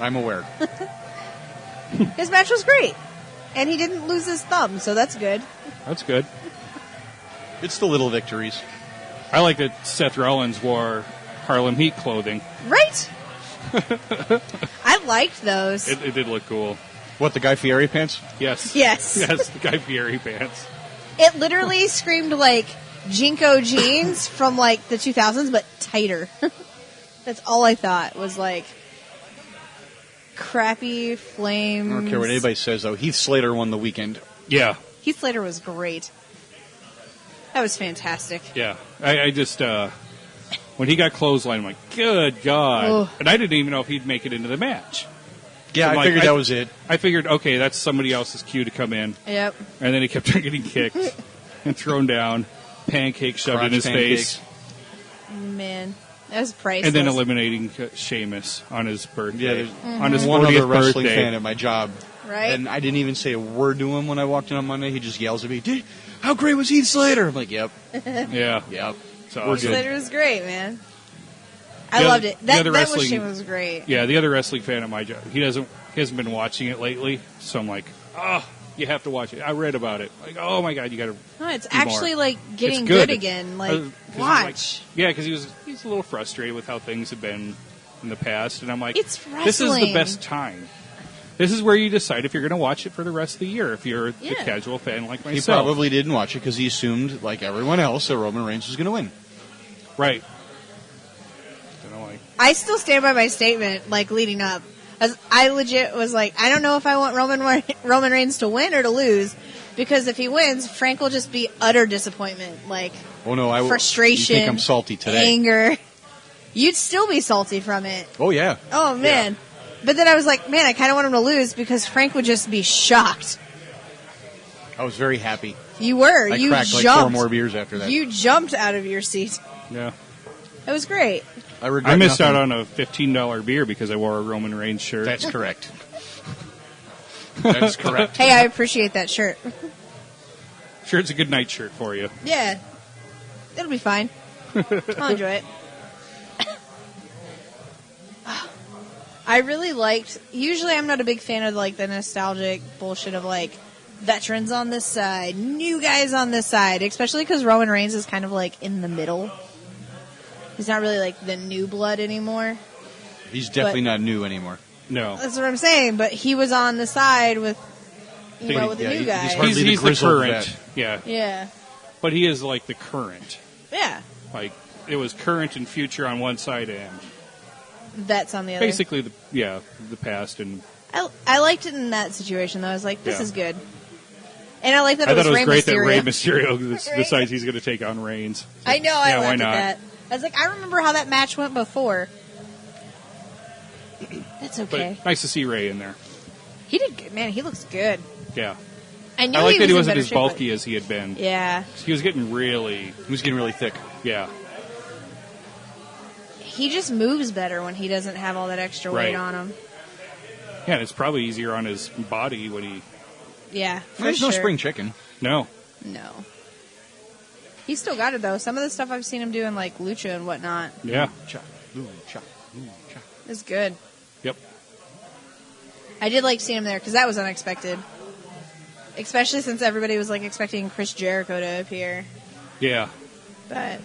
I'm aware. His match was great. And he didn't lose his thumb, so that's good. That's good. It's the little victories. I like that Seth Rollins wore Harlem Heat clothing. Right? I liked those. It did look cool. What, the Guy Fieri pants? Yes. Yes. Yes, the Guy Fieri pants. It literally screamed like Jinko jeans from like the 2000s, but tighter. That's all I thought was like, crappy flames. I don't care what anybody says, though. Heath Slater won the weekend. Yeah. Heath Slater was great. That was fantastic. Yeah. I just, when he got clothesline, I'm like, good God. Oh. And I didn't even know if he'd make it into the match. Yeah, So I figured that was it. I figured, okay, that's somebody else's cue to come in. Yep. And then he kept on getting kicked and thrown down, pancake shoved in his face. Man, that was priceless. And then eliminating Sheamus on his birthday. Yeah, on his one 40th other wrestling birthday. fan at my job. Right. And I didn't even say a word to him when I walked in on Monday. He just yells at me, "Dude, how great was Heath Slater?" I'm like, yep. Yeah. Yep. So We're Heath good. Slater was great, man. I The loved other- it. the That other was wrestling- Shane was great. Yeah, the other wrestling fan at my job, he hasn't been watching it lately, so I'm like, you have to watch it. I read about it. Like, oh my God, you got to. No, it's do more. actually like getting It's good. again. Like, 'Cause he's watch. Yeah, because he's a little frustrated with how things have been in the past, and I'm like, It's this is the wrestling. best time. This is where you decide if you're going to watch it for the rest of the year. If you're the Yeah. casual fan like He myself, probably didn't watch it because he assumed, like everyone else, that Roman Reigns was going to win. right. You know, like, I still stand by my statement, like, leading up. As I legit was like, I don't know if I want Roman Reigns to win or to lose, because if he wins, Frank will just be utter disappointment. Like, Oh no, frustration. You think I'm salty today? Anger. You'd still be salty from it. Oh yeah. Oh, man. But then I was like, man, I kind of want him to lose because Frank would just be shocked. I was very happy. You were. I You cracked like jumped. 4 more beers after that. You jumped out of your seat. yeah. It was great. regret I missed nothing. out on a $15 beer because I wore a Roman Reigns shirt. That's correct. That is correct. Hey, I appreciate that shirt. Sure, it's a good night shirt for you. Yeah. It'll be fine. I'll enjoy it. I really liked, usually I'm not a big fan of like the nostalgic bullshit of like veterans on this side, new guys on this side, especially because Roman Reigns is kind of like in the middle. He's not really like the new blood anymore. He's definitely not new anymore. No. That's what I'm saying, but he was on the side with, with the Yeah, new he's guy. hardly the He's the grizzled current. vet. Yeah. Yeah. But he is like the current. Yeah. Like, it was current and future on one side and Vets on the other. basically the past. And I liked it in that situation, though. I was like, this Yeah. is good. And I like that I it thought was it was Rey great Mysterio. that Rey Mysterio Right? decides he's going to take on Reigns. I know, I Yeah, why laughed not? at that. I was like, I remember how that match went before. That's okay. But nice to see Rey in there. He did good. Man, he looks good. Yeah. I knew I like he that he was in wasn't better as shape, bulky as he had been. but- Yeah. He was getting really, He was getting really thick. yeah. He just moves better when he doesn't have all that extra weight Right. on him. Yeah, and it's probably easier on his body when he, Yeah, for There's sure. no spring chicken. no. No. He's still got it, though. Some of the stuff I've seen him doing, like Lucha and whatnot, Yeah. Cha, ooh, cha, ooh, cha. is good. Yep. I did like seeing him there because that was unexpected. Especially since everybody was like expecting Chris Jericho to appear. Yeah. But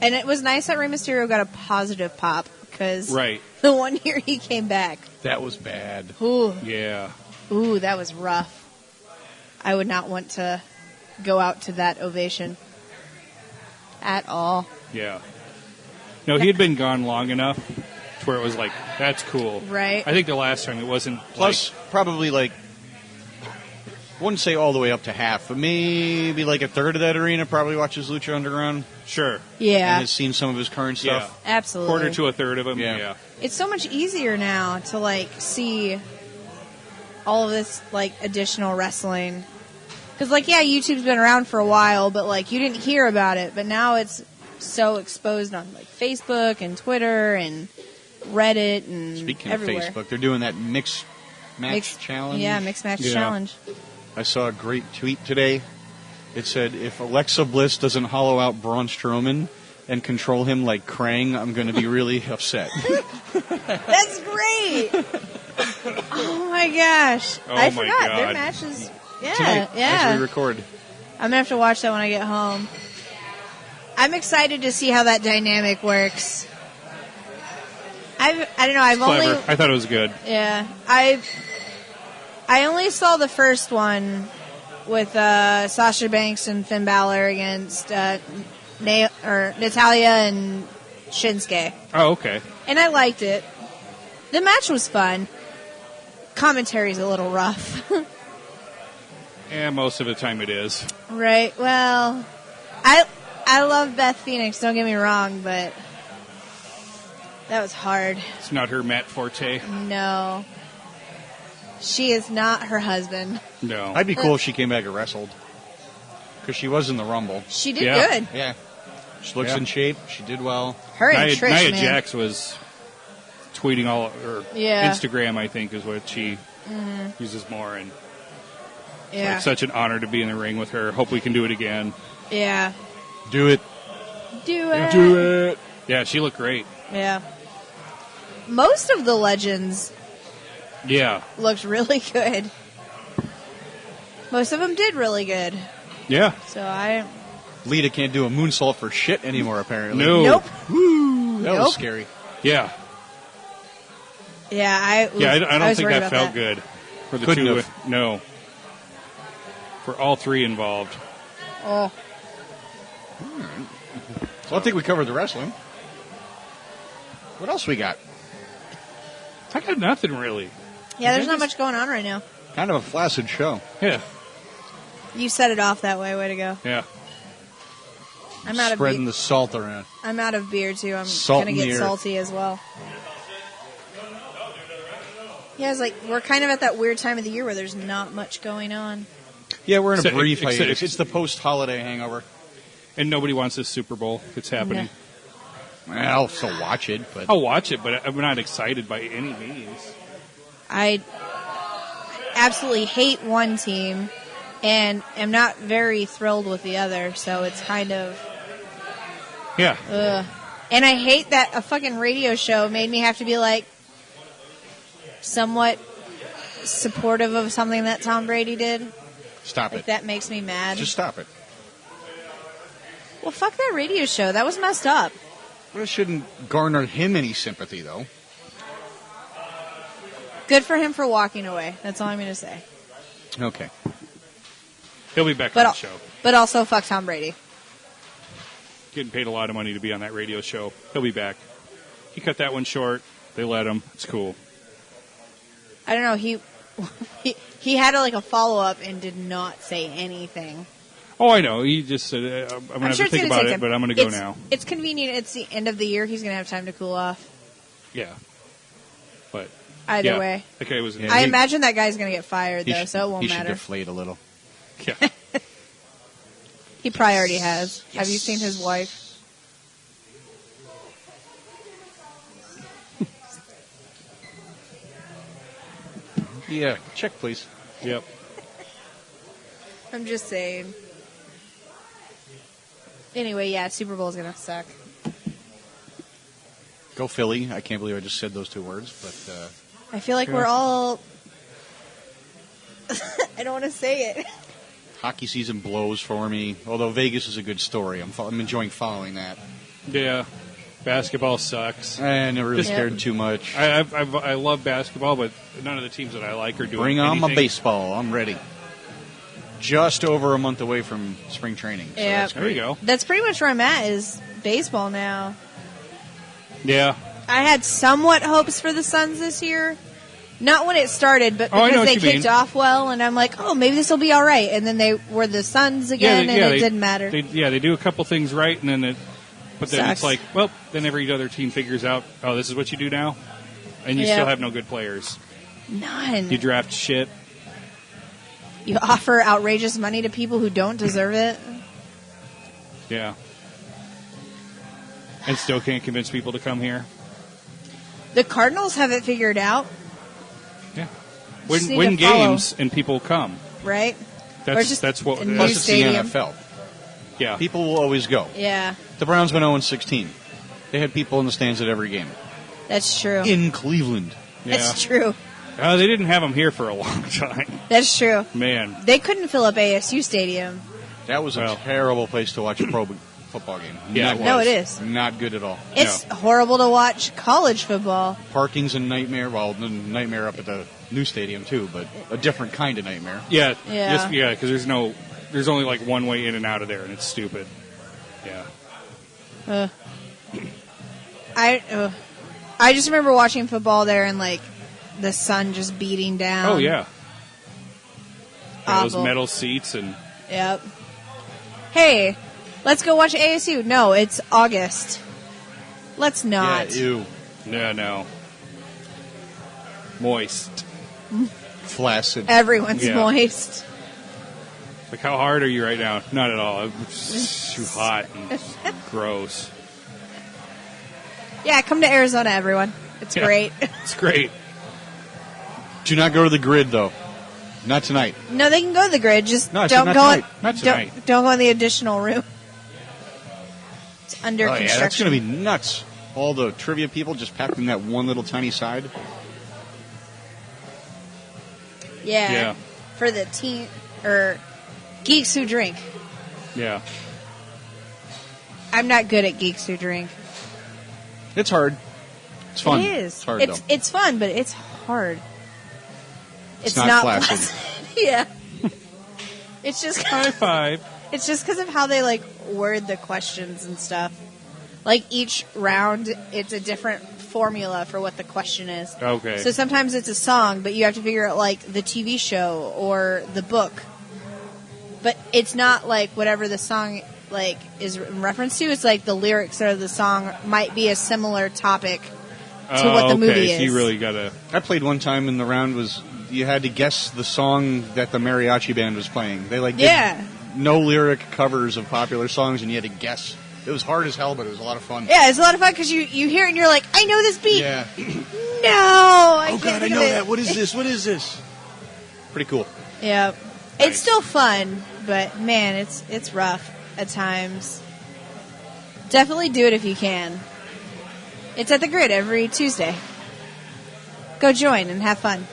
and it was nice that Rey Mysterio got a positive pop because Right. the one year he came back, That was bad. ooh, Yeah. that was rough. I would not want to go out to that ovation at all. Yeah. No, he had been gone long enough to where it was like, that's cool. Right. I think the last time it wasn't Plus, probably like, I wouldn't say all the way up to half, but maybe like a third of that arena probably watches Lucha Underground like, sure. Yeah, and has seen some of his current Yeah. stuff. absolutely. Quarter to a third of them. Yeah. Yeah. It's so much easier now to like see all of this like additional wrestling. Because like yeah, YouTube's been around for a while, but like you didn't hear about it. But now it's so exposed on like Facebook and Twitter and Reddit and Speaking everywhere. of Facebook, they're doing that mix match Mixed- challenge. Yeah, mixed match Yeah. challenge. I saw a great tweet today. It said, if Alexa Bliss doesn't hollow out Braun Strowman and control him like Krang, I'm going to be really upset. That's great. Oh my gosh, Oh I my forgot their God. matches. Yeah, Tonight, yeah. as we record. I'm gonna have to watch that when I get home. I'm excited to see how that dynamic works. I don't know. I've Clever. only I thought it was good. I only saw the first one with Sasha Banks and Finn Balor against Natalia and Shinsuke, Oh, okay. and I liked it. The match was fun. Commentary's a little rough. Yeah, most of the time it is. Right. Well, I love Beth Phoenix, don't get me wrong, but that was hard. It's not her Matt Forte. No. She is not her husband. No. I'd be cool if she came back and wrestled. Because she was in the Rumble. She did Yeah. good. Yeah. She looks in shape. She did well. Her and Trish, Nia man. Jax was tweeting or Yeah. Instagram, I think, is what she uses more. And Yeah. it's such an honor to be in the ring with her. Hope we can do it again. Yeah. Do it. Do it. Do it. Yeah, she looked great. Yeah. Most of the legends Yeah. looked really good. Most of them did really good. Yeah. So I... Lita can't do a moonsault for shit anymore, apparently. No. Nope. Woo, that Nope. was scary. Yeah. Yeah, I don't was think worried that about felt good for the Couldn't two. have. No. For all three involved. Oh. So I think we covered the wrestling. What else we got? I got nothing really. Yeah, there's not much going on right now. Kind of a flaccid show. Yeah. You set it off that way. Way to go. Yeah. I'm out of Spreading beer. the salt around. I'm out of beer too. I'm Salt gonna in the get earth. salty as well. Yeah, it's like we're kind of at that weird time of the year where there's not much going on. Yeah, we're in a Except- brief except- hiatus. It's the post-holiday hangover. And nobody wants this Super Bowl. It's happening. Well, I'll still watch it, but I'll watch it, but I'm not excited by any means. I absolutely hate one team and am not very thrilled with the other, so it's kind of Yeah. ugh. And I hate that a fucking radio show made me have to be like somewhat supportive of something that Tom Brady did. stop Like it. that makes me mad. Just stop it. Well, fuck that radio show. That was messed up. Well, it shouldn't garner him any sympathy, though. Good for him for walking away. That's all I'm going to say. Okay. He'll be back But on the show. but also fuck Tom Brady. Getting paid a lot of money to be on that radio show. He'll be back. He cut that one short. They let him. It's cool. I don't know. He had like a follow up and did not say anything. Oh, I know. He just said, I'm going to have to think about it, but I'm going to go now. It's convenient. It's the end of the year. He's going to have time to cool off. Yeah. But Either yeah. way. Okay, it was. Yeah. I he- imagine that guy's going to get fired, though, so it won't he should matter. deflate a little. Yeah. He probably already has. Have you seen his wife? Yeah, check, please. Yep. I'm just saying. Anyway, yeah, Super Bowl's going to suck. Go Philly. I can't believe I just said those two words, but I feel like we're all... I don't want to say it. hockey season blows for me. Although Vegas is a good story. I'm enjoying following that. Yeah. Basketball sucks. I never really Yeah. cared too much. I love basketball, but none of the teams that I like are doing Bring on my anything. baseball. I'm ready. Just over a month away from spring training. So Yeah. that's There you great. go. That's pretty much where I'm at is baseball now. Yeah. I had somewhat hopes for the Suns this year. Not when it started, but Oh, I know because what they you kicked mean. off well, and I'm like, oh, maybe this will be all right. And then they were the Suns again, and it didn't matter. They do a couple things right, and then but then Sucks. it's like, well, then every other team figures out, oh, this is what you do now, and you Yeah. still have no good players. None. You draft shit. You offer outrageous money to people who don't deserve it. Yeah. And still can't convince people to come here. The Cardinals have it figured out, Yeah. Just need Win to follow. games and people come. right? Or That's just that's what. a new Plus, it's stadium. the NFL. Yeah. People will always go. Yeah, The Browns been 0-16. They had people in the stands at every game. that's true. In Cleveland. Yeah. That's true. They didn't have them here for a long time. That's true. Man. They couldn't fill up ASU Stadium. That was a Well. terrible place to watch a pro football game. Yeah, Not it good. No, it is. Not good at all. It's horrible to watch college football. Parking's a nightmare. Well, the nightmare up at the new stadium, too, but a different kind of nightmare. Yeah. Yeah. Because there's only like one way in and out of there, and it's stupid. Yeah. I just remember watching football there and, like, the sun just beating down. Oh, yeah. Yeah, those Awful. metal seats and... Yep. Hey, let's go watch ASU. No, it's August. Let's not. Yeah, ew. Yeah, no. Moist. Flaccid. Everyone's Yeah. moist. Like, how hard are you right now? Not at all. It's too hot and gross. Yeah, come to Arizona, everyone. It's Yeah. great. It's great. Do not go to the grid, though. Not tonight. No, they can go to the grid. Just No, I said don't not go. tonight. Not tonight. Don't go in the additional room. It's under Oh, yeah, construction. that's going to be nuts. All the trivia people just packed in that one little tiny side. Yeah. Yeah. For the teen or geeks who drink. Yeah. I'm not good at geeks who drink. It's hard. It's fun. It is. It's hard, though. It's fun, but it's hard. It's not flaccid. pleasant. Yeah. It's just High five. it's just because of how they like word the questions and stuff. Like each round, it's a different formula for what the question is. Okay. So sometimes it's a song, but you have to figure out like the TV show or the book. But it's not like whatever the song like is in reference to. It's like the lyrics of the song might be a similar topic to what the movie okay. is. So you really got to... I played one time, and the round was you had to guess the song that the mariachi band was playing. They like did Yeah. no lyric covers of popular songs, and you had to guess. It was hard as hell, but it was a lot of fun. Yeah, it's a lot of fun because you hear it and you're like, I know this beat. Yeah. No, I Oh can't God, I think know of it. that. What is this? What is this? Pretty cool. Yeah, it's still fun, but man, it's rough at times. Definitely do it if you can. It's at the Grid every Tuesday. Go join and have fun.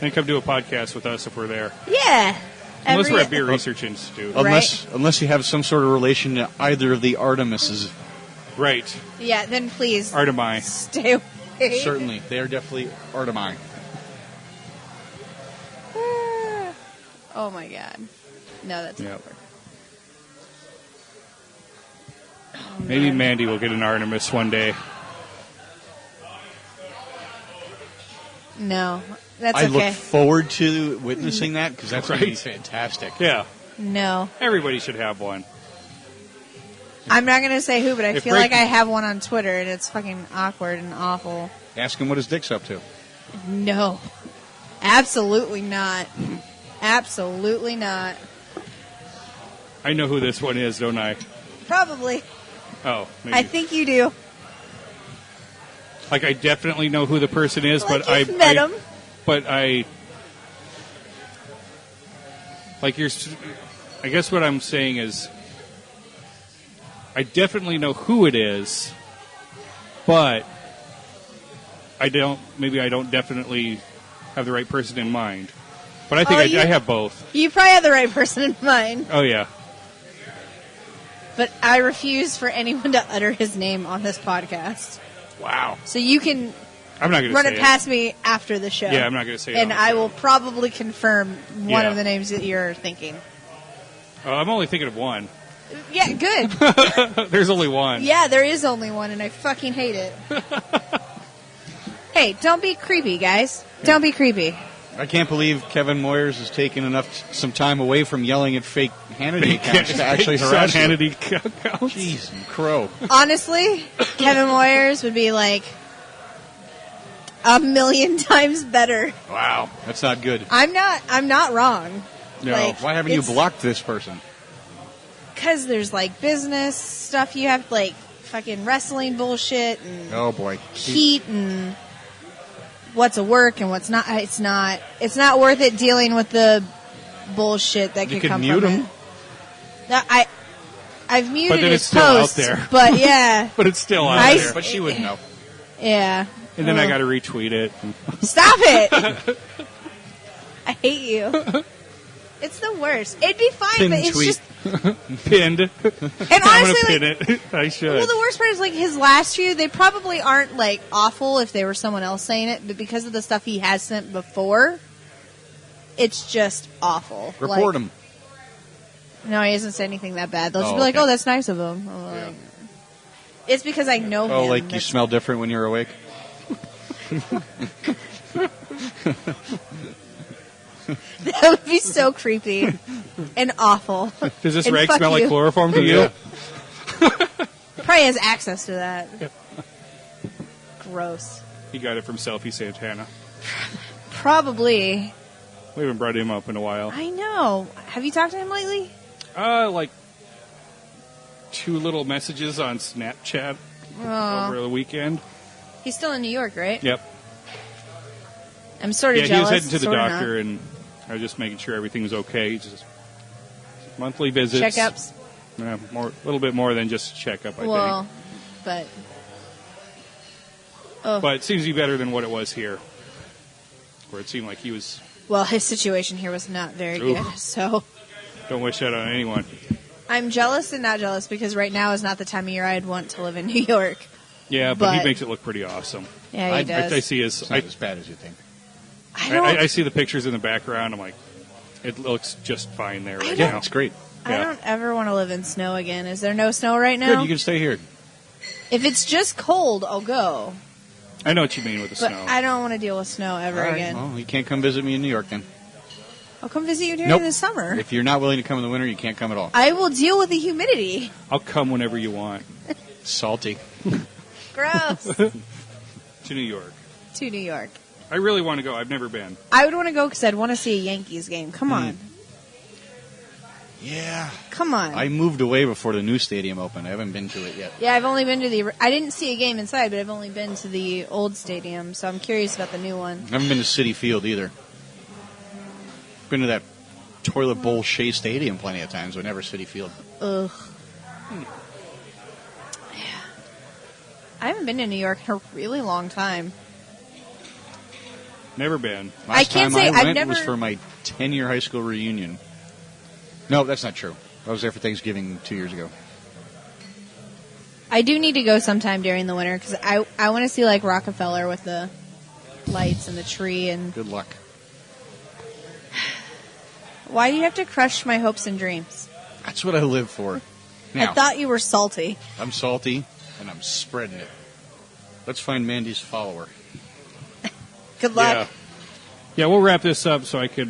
And come do a podcast with us if we're there. Yeah. Unless we're at Beer Research Institute. Unless you have some sort of relation to either of the Artemises. Right. Yeah, then please Artemi. stay away. Certainly. They are definitely Artemi. Oh my god. No, that's Yep. over. Maybe Mandy will get an Artemis one day. No, that's I okay. look forward to witnessing that because that's going to be Right. fantastic. Yeah. No. Everybody should have one. I'm not going to say who, but I If feel Frank- like I have one on Twitter, and it's fucking awkward and awful. Ask him what his dick's up to. No. Absolutely not. Absolutely not. I know who this one is, don't I? Probably. Oh, maybe. I think you do. Like, I definitely know who the person is, Like but you've met him. But I... Like, I guess what I'm saying is... I definitely know who it is, but maybe I don't definitely have the right person in mind. But I think I have both. You probably have the right person in mind, Oh, yeah. but I refuse for anyone to utter his name on this podcast. Wow. So you can I'm not going to run say it past me after the show. Yeah, I'm not going to say it. And on the I show. will probably confirm one Yeah. of the names that you're thinking. I'm only thinking of one. Yeah, good. There's only one. Yeah, there is only one, and I fucking hate it. Hey, don't be creepy, guys. Don't be creepy. I can't believe Kevin Moyers has taken some time away from yelling at fake Hannity accounts to actually harass Sean you. Hannity accounts. Jeez, and crow. Honestly, Kevin Moyers would be like a million times better. Wow, that's not good. I'm not wrong. No. Like, Why haven't you blocked this person? Because there's like business stuff you have, like fucking wrestling bullshit and Oh boy. heat and what's a work and what's not. It's not worth it dealing with the bullshit that You could could come mute from him. it. No, I've muted But then his it's still out posts, there. but yeah, But it's still out I- there. But she wouldn't know. yeah. And then I got to retweet it. Stop it! I hate you. It's the worst. It'd be fine, Pin but it's tweet. just. Pinned. And I'm honestly, going to pin it. I should. well, the worst part is like his last few. They probably aren't like awful if they were someone else saying it, but because of the stuff he has sent before, it's just awful. Report Like, him. No, he hasn't said anything that bad. They'll just Oh, be like, okay. "Oh, that's nice of him." I'm like, it's because I know him. Oh, like you That's- smell different when you're awake? That would be so creepy and awful. Does this And rag fuck smell like you. chloroform to you? Probably has access to that. Yep. Gross. He got it from Selfie Santana. Probably. We haven't brought him up in a while. I know. Have you talked to him lately? Like 2 little messages on Snapchat over the weekend. He's still in New York, right? Yep. I'm sort of Yeah, jealous. he was heading to the sorta doctor, not. and I was just making sure everything was okay. Just monthly visits. Checkups. Yeah, a little bit more than just a checkup, I Well, but... Oh. think. But it seems to be better than what it was here, where it seemed like he was... Well, his situation here was not very Oof. good, so... Don't wish that on anyone. I'm jealous and not jealous because right now is not the time of year I'd want to live in New York. Yeah, but he But- makes it look pretty awesome. Yeah, he does. I see his... It's not as bad as you think. I see the pictures in the background. I'm like, it looks just fine there right Yeah, now. it's great. I Yeah. don't ever want to live in snow again. Is there no snow right Good, now? you can stay here. If it's just cold, I'll go. I know what you mean with the But snow. I don't want to deal with snow ever All right, again. well, you can't come visit me in New York then. I'll come visit you during Nope. the summer. If you're not willing to come in the winter, you can't come at all. I will deal with the humidity. I'll come whenever you want Salty. Gross. to New York. To New York. I really want to go. I've never been. I would want to go because I'd want to see a Yankees game. Come on. Yeah. Come on. I moved away before the new stadium opened. I haven't been to it yet. Yeah, I've only been to the... I didn't see a game inside, but I've only been to the old stadium, so I'm curious about the new one. I haven't been to Citi Field either. Been to that toilet bowl Shea Stadium plenty of times, but never Citi Field. Ugh. Yeah. I haven't been to New York in a really long time. Never been. Last I can't time say- I I've went never- was for my 10-year high school reunion. No, that's not true. I was there for Thanksgiving 2 years ago. I do need to go sometime during the winter because I want to see like Rockefeller with the lights and the tree. And Good luck. why do you have to crush my hopes and dreams? That's what I live for. Now, I thought you were salty. I'm salty, and I'm spreading it. Let's find Mandy's follower. Good luck. Yeah. Yeah, we'll wrap this up so I can.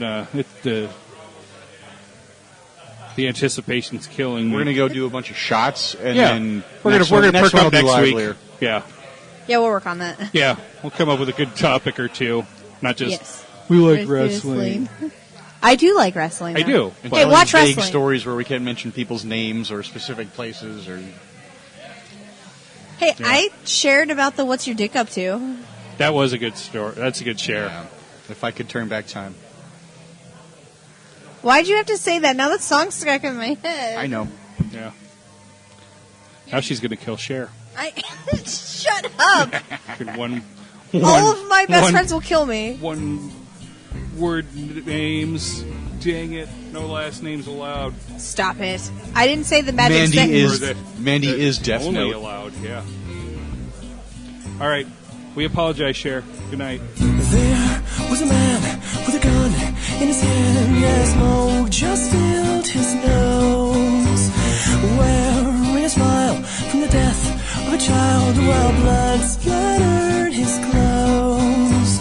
The anticipation's killing me. We're going to go do a bunch of shots, and Yeah. then We're gonna perk one up will be next week. livelier. Yeah. Yeah, we'll work on that. Yeah. We'll come up with a good topic or two. Not just Yes. we like Wrestling. wrestling. I do like wrestling. I though. do. And But Hey, telling watch vague wrestling. stories where we can't mention people's names or specific places. Or Hey, I shared about the "What's Your Dick Up To?" that was a good story. That's a good share. Yeah. If I could turn back time. Why'd you have to say that? Now that song's stuck in my head. I know. Yeah. Now she's going to kill Cher. Shut up! One All of my best one- friends will kill me. One word names. Dang it. No last names allowed. Stop it! I didn't say the magic Mandy sentence. is- Or Mandy that is Death only Note. allowed, yeah. All right. We apologize, Cher. Good night. There was a man with a gun in his hand as smoke just filled his nose, wearing a smile from the death of a child while blood splattered his clothes.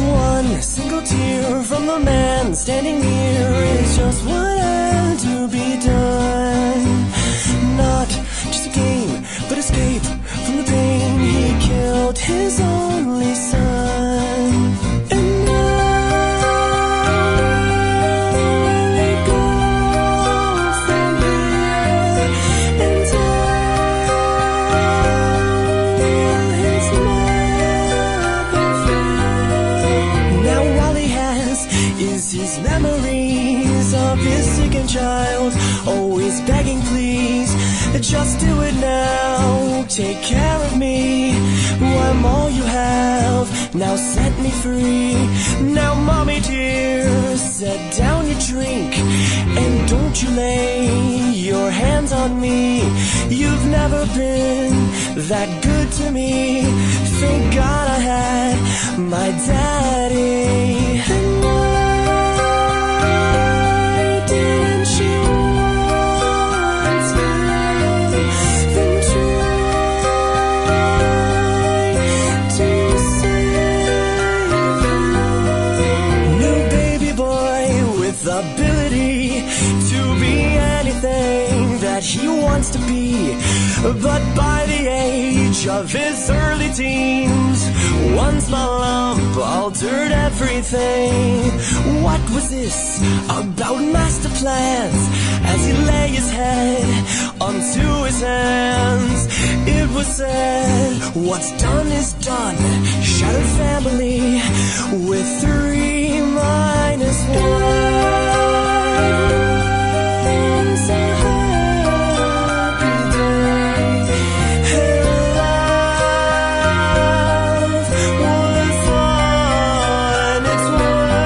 One single tear from the man standing near is just what had to be done. Not just a game, but escape from the pain. He killed his only son. And now he goes from here and down his never feel. Now all he has is his memories of his sickened child, always begging please, just do it now, take care of me, I'm all you have, now set me free. Now mommy dear, set down your drink, and don't you lay your hands on me. You've never been that good to me, thank God I had my daddy. And why didn't she once then try to say the ability to be anything that he wants to be. But by the age of his early teens, one small lump altered everything. What was this about master plans? As he lay his head onto his hands, it was said, what's done is done. Shattered family with 3 minus 1. It's a happy day. Her love was on its way.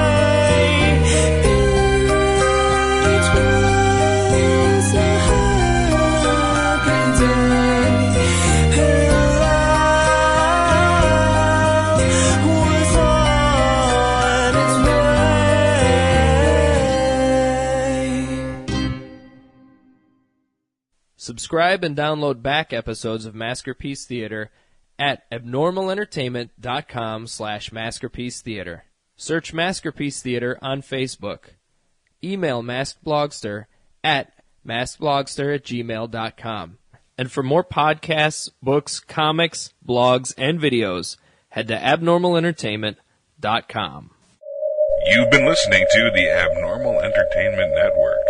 It was a happy day. Her love was on its way. Subscribe and download back episodes of Maskerpiece Theater at abnormalentertainment.com/Maskerpiece Theater. Search Maskerpiece Theater on Facebook. Email maskedblogster at maskedblogster@gmail.com. And for more podcasts, books, comics, blogs, and videos, head to abnormalentertainment.com. You've been listening to the Abnormal Entertainment Network.